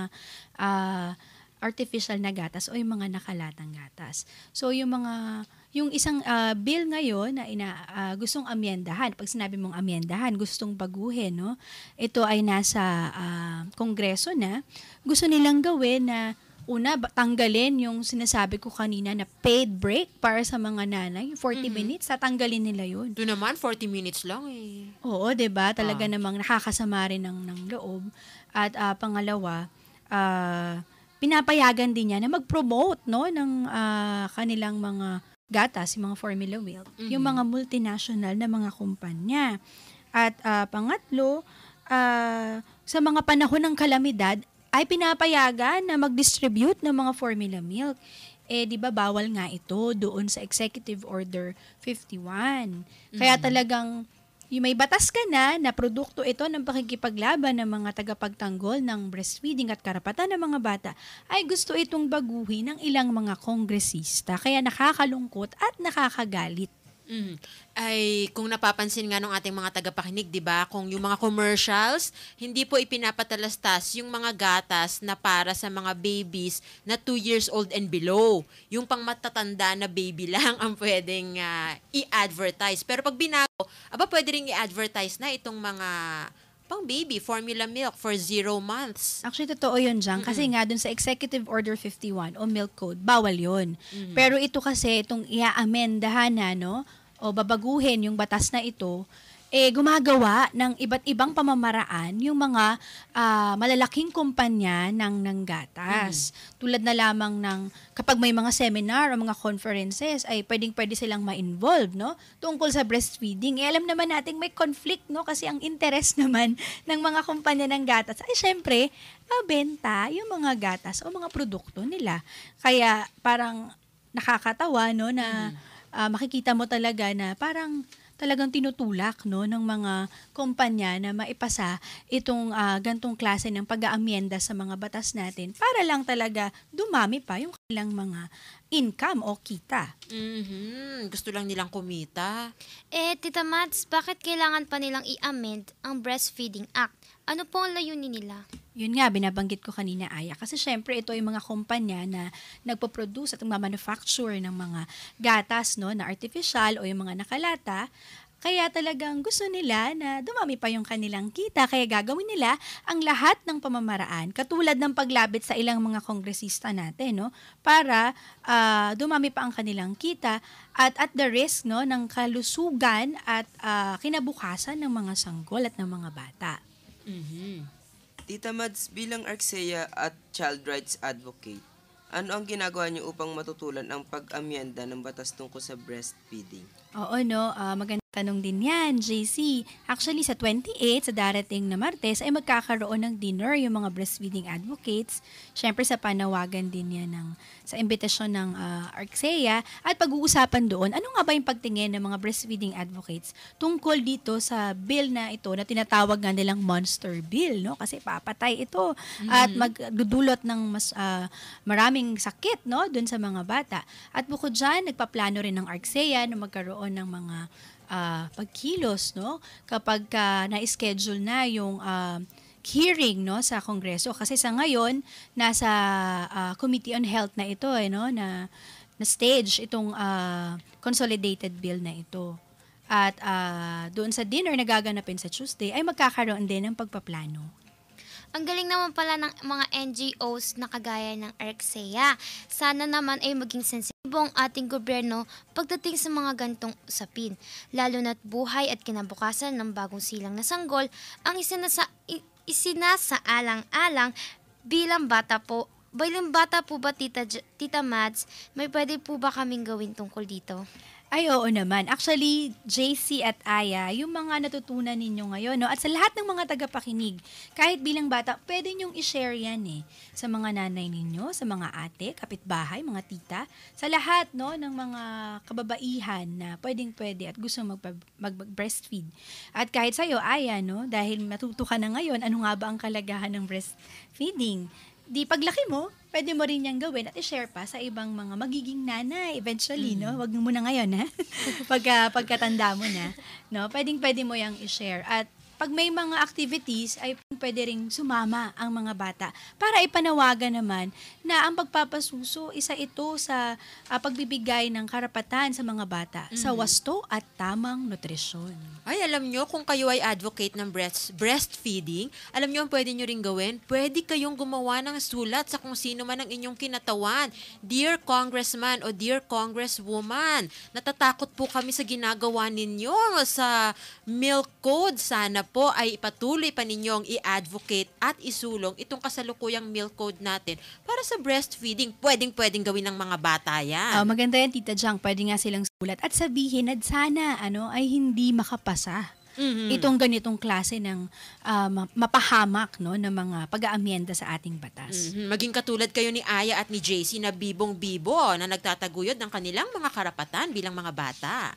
artificial na gatas o yung mga nakalatang gatas. So yung isang bill ngayon na gustong amyendahan, pag sinabi mong amyendahan, gustong baguhin, no? Ito ay nasa Kongreso na. Gusto nilang gawin na una, tanggalin yung sinasabi ko kanina na paid break para sa mga nanay. 40 minutes, tatanggalin nila yun. Doon naman, 40 minutes lang eh. Oo, diba? Talaga namang nakakasama rin ng loob. At pangalawa, pinapayagan din niya na mag-promote, no, ng kanilang mga gatas, yung mga formula milk, yung mga multinational na mga kumpanya. At pangatlo, sa mga panahon ng kalamidad, ay pinapayagan na mag-distribute ng mga formula milk. Di ba bawal nga ito doon sa Executive Order 51. Kaya talagang yung may batas ka na produkto ito ng pakikipaglaban ng mga tagapagtanggol ng breastfeeding at karapatan ng mga bata, ay gusto itong baguhin ng ilang mga kongresista. Kaya nakakalungkot at nakakagalit. Ay, kung napapansin nga ng ating mga tagapakinig, di ba, kung yung mga commercials, hindi po ipinapatalastas yung mga gatas na para sa mga babies na 2 years old and below. Yung pang matatanda na baby lang ang pwedeng i-advertise. Pero pag binago, pwede rin i-advertise na itong mga pang baby formula milk for 0 months. Actually, totoo yun, Jang. Kasi nga dun sa Executive Order 51 o Milk Code, bawal yun. Pero ito kasi, itong i-amendahan na, no, o babaguhin yung batas na ito, gumagawa ng iba't ibang pamamaraan yung mga malalaking kumpanya ng gatas. Tulad na lamang ng kapag may mga seminar o mga conferences ay pwede silang ma-involve, no, tungkol sa breastfeeding. Alam naman nating may conflict, no, kasi ang interest naman ng mga kumpanya ng gatas ay syempre mabenta yung mga gatas o mga produkto nila. Kaya parang nakakatawa, no, na makikita mo talaga na parang talagang tinutulak, no, ng mga kumpanya na maipasa itong gantong klase ng pag-aamyenda sa mga batas natin para lang talaga dumami pa yung kanilang mga income o kita. Gusto lang nilang kumita. Tita Mads, bakit kailangan pa nilang i-amend ang Breastfeeding Act? Ano po ang layunin nila? Yun nga, binabanggit ko kanina, Aya. Kasi syempre, ito yung mga kumpanya na nagpo-produce at manufacture ng mga gatas, no, na artificial o yung mga nakalata. Kaya talagang gusto nila na dumami pa yung kanilang kita. Kaya gagawin nila ang lahat ng pamamaraan, katulad ng paglabit sa ilang mga kongresista natin, no, para dumami pa ang kanilang kita at the risk, no, ng kalusugan at kinabukasan ng mga sanggol at ng mga bata. Tita Mads, bilang Arksea at child rights advocate, ano ang ginagawa niyo upang matutulan ang pag-amyenda ng batas tungkol sa breastfeeding? Oo, no, magandang tanong din yan, JC. Actually, sa 28, sa darating na Martes, ay magkakaroon ng dinner yung mga breastfeeding advocates. Siyempre, sa panawagan din yan sa imbitasyon ng Arksea. At pag-uusapan doon, ano nga ba yung pagtingin ng mga breastfeeding advocates tungkol dito sa bill na ito na tinatawag nga nilang monster bill, no? Kasi papatay ito at magdudulot ng mas maraming sakit, no, doon sa mga bata. At bukod dyan, nagpaplano rin ng Arksea na magkaroon ng mga pagkilos, no, kapag na-schedule na yung hearing, no, sa Kongreso, kasi sa ngayon nasa Committee on Health na ito, no, na stage itong consolidated bill na ito. At doon sa dinner na gaganapin sa Tuesday ay magkakaroon din ng pagpaplano. Ang galing naman pala ng mga NGOs na kagaya ng Arksea. Sana naman ay maging sensitibo ang ating gobyerno pagdating sa mga gantong usapin. Lalo na't buhay at kinabukasan ng bagong silang na sanggol ang isinasaalang-alang bilang bata po. Bilang bata po ba, Tita Mads, may pwede po ba kaming gawin tungkol dito? Ay, oo naman. Actually, JC at Aya, yung mga natutunan ninyo ngayon, no? At sa lahat ng mga tagapakinig, kahit bilang bata, pwede nyong i-share yan sa mga nanay ninyo, sa mga ate, kapitbahay, mga tita, sa lahat, no, ng mga kababaihan na pwedeng-pwede at gusto mag-breastfeed. At kahit sa'yo, Aya, no, dahil matuto ka na ngayon, ano nga ba ang kalagahan ng breastfeeding? Di paglaki mo, pwede mo rin niyang gawin at i-share pa sa ibang mga magiging nanay eventually, no? Wag mo na ngayon, ha? Pagkatanda mo na, no? Pwede mo yang i-share. At pag may mga activities, ay pwede ring sumama ang mga bata para ipanawagan naman na ang pagpapasuso, isa ito sa pagbibigay ng karapatan sa mga bata sa wasto at tamang nutrisyon. Ay, alam nyo, kung kayo ay advocate ng breastfeeding, alam nyo ang pwede nyo rin gawin? Pwede kayong gumawa ng sulat sa kung sino man ang inyong kinatawan. Dear Congressman o Dear Congresswoman, natatakot po kami sa ginagawa ninyo sa milk code. Sana po ay ipatuloy pa ninyong i-advocate at isulong itong kasalukuyang milk code natin para sa breastfeeding. Pwedeng gawin ng mga bata yan. Maganda yan, Tita Jang. Pwede nga silang sulat at sabihin na sana ay hindi makapasa. Itong ganitong klase ng mapahamak, no, ng mga pag-aamyenda sa ating batas. Maging katulad kayo ni Aya at ni JC na bibong-bibo na nagtataguyod ng kanilang mga karapatan bilang mga bata.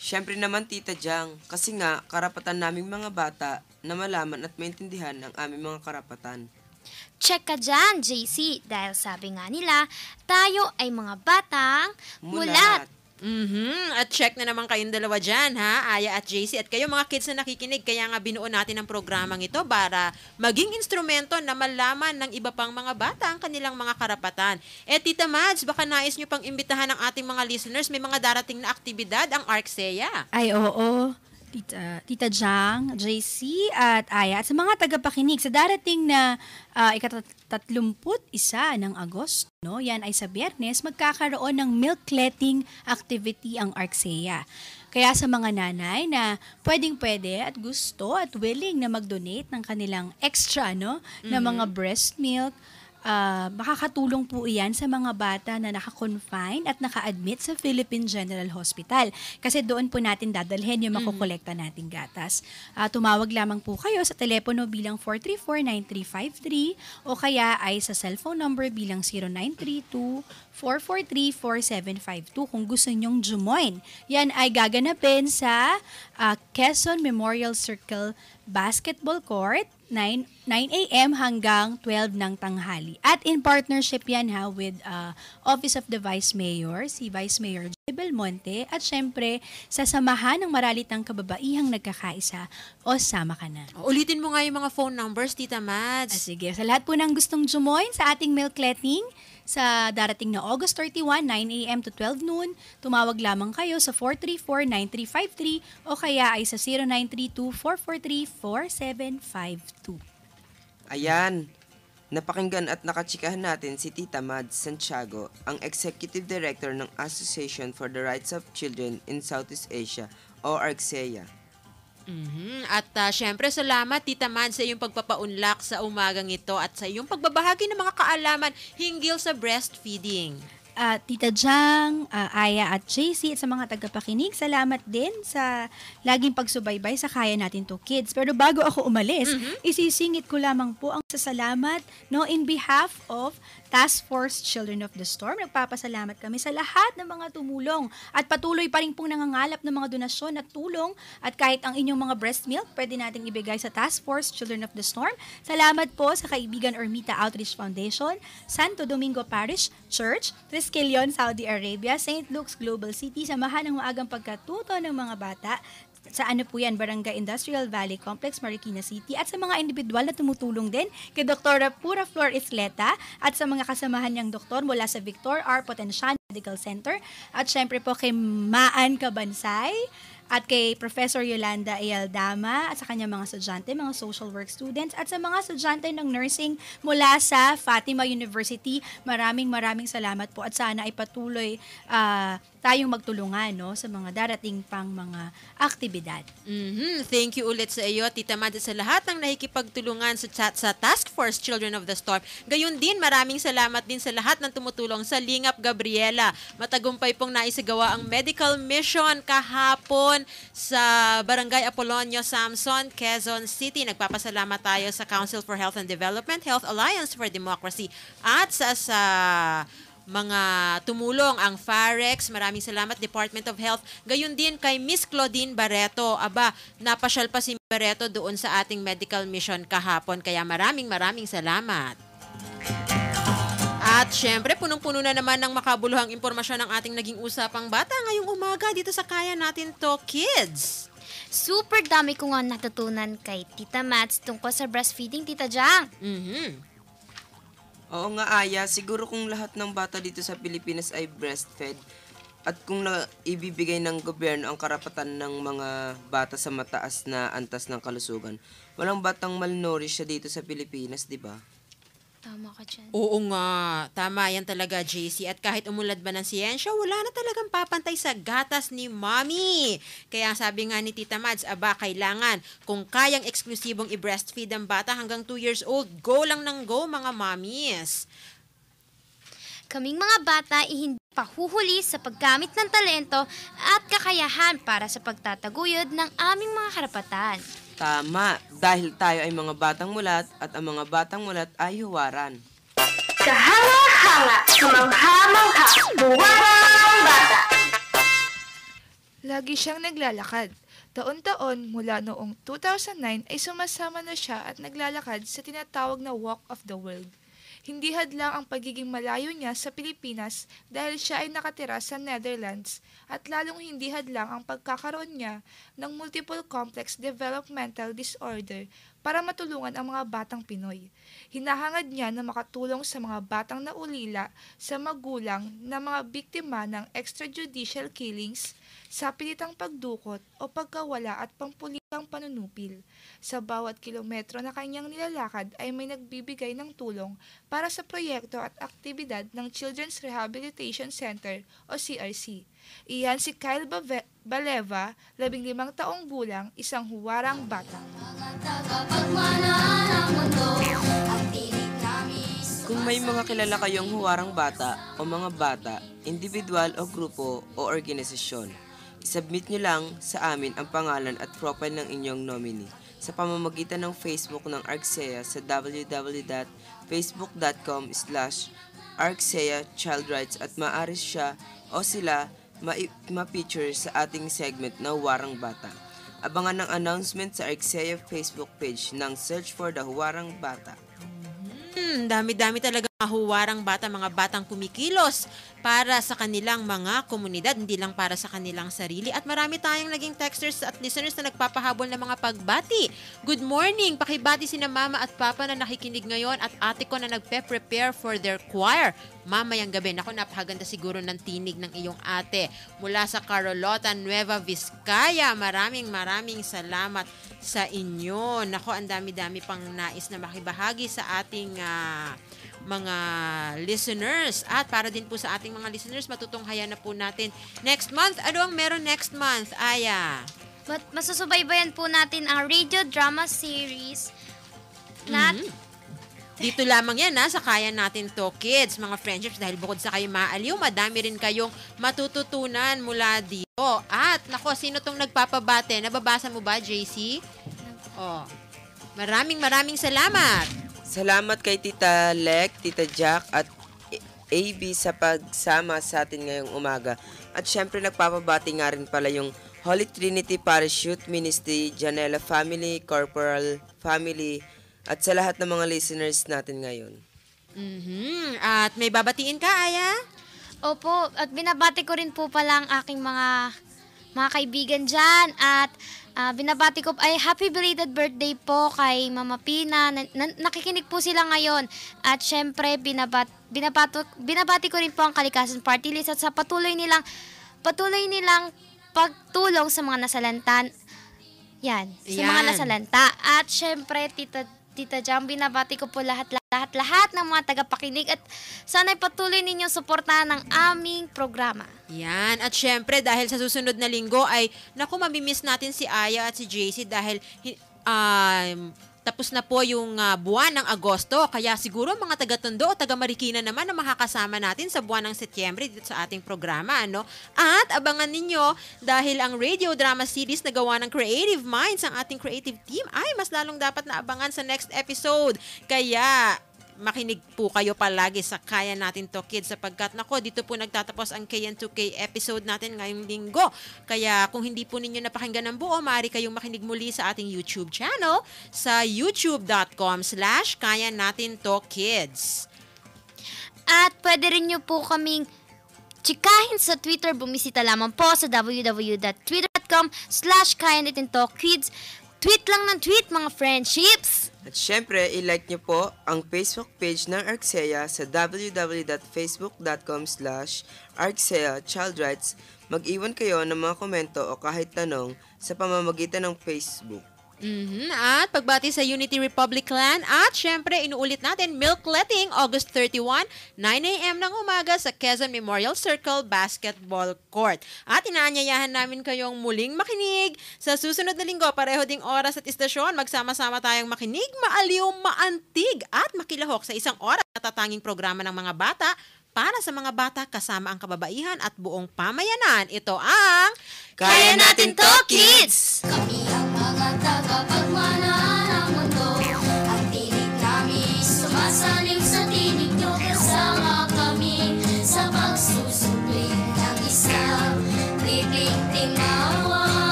Siyempre naman, Tita Jang, kasi nga, karapatan naming mga bata na malaman at maintindihan ang aming mga karapatan. Check ka dyan, JC, dahil sabi nga nila, tayo ay mga batang mulat. At check na naman kayong dalawa dyan, ha? Aya at JC. At kayo mga kids na nakikinig, kaya nga binuo natin ang programang ito para maging instrumento na malaman ng iba pang mga bata ang kanilang mga karapatan. Tita Mads, baka nais nyo pang imbitahan ng ating mga listeners, may mga darating na aktibidad ang Arksea. Ay, oo. Tita Jang, JC at Aya at sa mga tagapakinig sa darating na ika-31 ng Agosto, no, yan ay sa Biyernes, magkakaroon ng milk-letting activity ang Arksea. Kaya sa mga nanay na pwedeng-pwede at gusto at willing na mag-donate ng kanilang extra, no, na mga breast milk, makakatulong po iyan sa mga bata na naka-confine at naka-admit sa Philippine General Hospital. Kasi doon po natin dadalhin yung makukolekta nating gatas. Tumawag lamang po kayo sa telepono bilang 434-9353 o kaya ay sa cellphone number bilang 0932-443-4752 kung gusto nyong jumoin. Yan ay gaganapin sa Quezon Memorial Circle Basketball Court, 9 a.m. hanggang 12 ng tanghali. At in partnership yan with Office of the Vice Mayor, si Vice Mayor Belmonte at syempre sa Samahan ng Maralitang Kababaihang Nagkakaisa o Sama Ka Na. Ulitin mo nga yung mga phone numbers, Tita Mads. Sige, sa lahat po ng gustong join sa ating milkletting sa darating na August 31, 9 a.m. to 12 noon, tumawag lamang kayo sa 434-9353 o kaya ay sa 0932-443-4752. Ayan, napakinggan at nakachikahan natin si Tita Mads Santiago, ang Executive Director ng Association for the Rights of Children in Southeast Asia o ARCSEA. At syempre, salamat Tita Mads sa iyong pagpapaunlak sa umagang ito at sa iyong pagbabahagi ng mga kaalaman hinggil sa breastfeeding. Tita Jang, Aya at JC at sa mga tagapakinig, salamat din sa laging pagsubaybay sa Kaya Natin To Kids. Pero bago ako umalis, isisingit ko lamang po ang sasalamat in behalf of Task Force Children of the Storm. Nagpapasalamat kami sa lahat ng mga tumulong at patuloy pa rin pong nangangalap ng mga donasyon at tulong at kahit ang inyong mga breast milk, pwede nating ibigay sa Task Force Children of the Storm. Salamat po sa Kaibigan Ermita Outreach Foundation, Santo Domingo Parish Church, Triskelion, Saudi Arabia, St. Luke's Global City, Samahan ng Maagang Pagkatuto ng Mga Bata, sa Barangay Industrial Valley Complex, Marikina City, at sa mga individual na tumutulong din kay Dr. Pura Flor Isleta at sa mga kasamahan niyang doktor mula sa Victor R. Potenciano Medical Center at syempre po kay Maan Kabansay at kay Professor Yolanda Ayaldama at sa kanyang mga estudyante, mga social work students at sa mga estudyante ng nursing mula sa Fatima University. Maraming salamat po at sana ay patuloy tayong magtulungan sa mga darating pang mga aktibidad. Thank you ulit sa iyo, Tita Mads, sa lahat ng nakikipagtulungan sa Task Force Children of the Storm. Gayun din, maraming salamat din sa lahat ng tumutulong sa Lingap Gabriela. Matagumpay pong naisagawa ang medical mission kahapon sa Barangay Apolonio Samson, Quezon City. Nagpapasalamat tayo sa Council for Health and Development, Health Alliance for Democracy at sa mga tumulong ang FAREX. Maraming salamat, Department of Health. Gayun din kay Miss Claudine Barreto. Napasyal pa si Barreto doon sa ating medical mission kahapon. Kaya maraming salamat. At syempre, punong-puno na naman ng makabuluhang impormasyon ng ating naging usapang bata ngayong umaga dito sa Kaya Natin To Kids. Super dami ko nga natutunan kay Tita Mads tungkol sa breastfeeding, Tita Jang. Oo nga, Aya, siguro kung lahat ng bata dito sa Pilipinas ay breastfed at kung ibibigay ng gobyerno ang karapatan ng mga bata sa mataas na antas ng kalusugan, walang batang malnourished siya dito sa Pilipinas, di ba? Tama ka dyan. Oo nga, tama yan talaga, JC. At kahit umulad ba ng siyensya, wala na talagang papantay sa gatas ni Mommy. Kaya sabi nga ni Tita Mads, kailangan kung kayang eksklusibong i-breastfeed ang bata hanggang 2 years old, go lang ng go mga mommies. Kaming mga bata hindi pahuhuli sa paggamit ng talento at kakayahan para sa pagtataguyod ng aming mga karapatan. Tama, dahil tayo ay mga batang mulat at ang mga batang mulat ay huwaran. Kahanga-hanga, kamangha-mangha, buwarang bata. Lagi siyang naglalakad. Taon-taon mula noong 2009 ay sumasama na siya at naglalakad sa tinatawag na Walk of the World. Hindi hadlang ang pagiging malayo niya sa Pilipinas dahil siya ay nakatira sa Netherlands at lalong hindi hadlang ang pagkakaroon niya ng multiple complex developmental disorder para matulungan ang mga batang Pinoy. Hinahangad niya na makatulong sa mga batang naulila sa magulang na mga biktima ng extrajudicial killings, sa pilitang pagdukot o pagkawala at pampuliang panunupil. Sa bawat kilometro na kanyang nilalakad ay may nagbibigay ng tulong para sa proyekto at aktibidad ng Children's Rehabilitation Center o CRC. Iyan si Kyle Baleva, 15 taong gulang, isang huwarang bata. Kung may mga kilala kayong huwarang bata o mga bata, individual o grupo o organisasyon, submit nyo lang sa amin ang pangalan at profile ng inyong nominee sa pamamagitan ng Facebook ng ARCSEA sa www.facebook.com/ARCSEA Child Rights at maaari siya o sila ma-feature sa ating segment na Huwarang Bata. Abangan ng announcement sa ARCSEA Facebook page ng Search for the Huwarang Bata. Dami-dami talaga huwarang bata, mga batang kumikilos para sa kanilang mga komunidad, hindi lang para sa kanilang sarili. At marami tayong naging texters at listeners na nagpapahabol ng mga pagbati. Good morning! Pakibati sina mama at papa na nakikinig ngayon at ate ko na nagpe-prepare for their choir mamayang gabi. Naku, napakaganda siguro ng tinig ng iyong ate. Mula sa Carolota, Nueva Vizcaya, maraming salamat sa inyo. Naku, ang dami-dami pang nais na makibahagi sa ating mga listeners. At para din po sa ating mga listeners, matutunghayan na po natin next month. Ano ang meron next month, Aya? Masusubaybayan po natin ang radio drama series na Dito lamang yan sa Kaya Natin To Kids, mga friendships, dahil bukod sa kayo maaliw, madami rin kayong matututunan mula dito. At nako, sino tong nagpapabate? Nababasa mo ba, JC? Oh. Maraming salamat. Salamat kay Tita Lek, Tita Jack at AB sa pagsama sa atin ngayong umaga. At syempre nagpapabati nga rin pala yung Holy Trinity Parachute Ministry, Janela Family, Corporal Family, at sa lahat ng mga listeners natin ngayon. At may babatiin ka, Aya? Opo, at binabati ko rin po pala ang aking mga kaibigan dyan. At binabati ko ay happy belated birthday po kay Mama Pina. Nakikinig po sila ngayon. At syempre, binabati ko rin po ang Kalikasan Party List at sa patuloy nilang pagtulong sa mga nasalantan. Yan, sa mga nasalanta. At syempre, Tita Jam, binabati ko po lahat ng mga tagapakinig at sana'y patuloy ninyong suportahan ang aming programa. Yan. At syempre, dahil sa susunod na linggo ay, naku, mamimiss natin si Aya at si JC dahil tapos na po yung buwan ng Agosto. Kaya siguro mga taga-Tondo o taga-Marikina naman na makakasama natin sa buwan ng Setyembre dito sa ating programa. Ano? At abangan ninyo dahil ang radio drama series na gawa ng Creative Minds, ang ating creative team, ay mas lalong dapat na abangan sa next episode. Kaya makinig po kayo palagi sa Kaya Natin To Kids sapagkat nako, dito po nagtatapos ang KN2K episode natin ngayong linggo. Kaya kung hindi po ninyo napakinggan ng buo, maaari kayong makinig muli sa ating YouTube channel sa youtube.com/Kaya Natin To Kids. At pwede rin nyo po kaming tsikahin sa Twitter. Bumisita lamang po sa www.twitter.com/Kaya Natin To Kids. Tweet lang ng tweet, mga friendships! At syempre, i-like nyo po ang Facebook page ng Arksea sa www.facebook.com/Arksea Child Rights. Mag-iwan kayo ng mga komento o kahit tanong sa pamamagitan ng Facebook. At pagbati sa Unity Republic Clan at syempre inuulit natin Milkletting August 31, 9 a.m. ng umaga sa Quezon Memorial Circle Basketball Court. At inaanyayahan namin kayong muling makinig sa susunod na linggo, pareho ding oras at istasyon. Magsama-sama tayong makinig, maaliw, maantig at makilahok sa isang oras na tatanging programa ng mga bata para sa mga bata kasama ang kababaihan at buong pamayanan. Ito ang Kaya Natin To Kids! Kami ang mga tagapagmana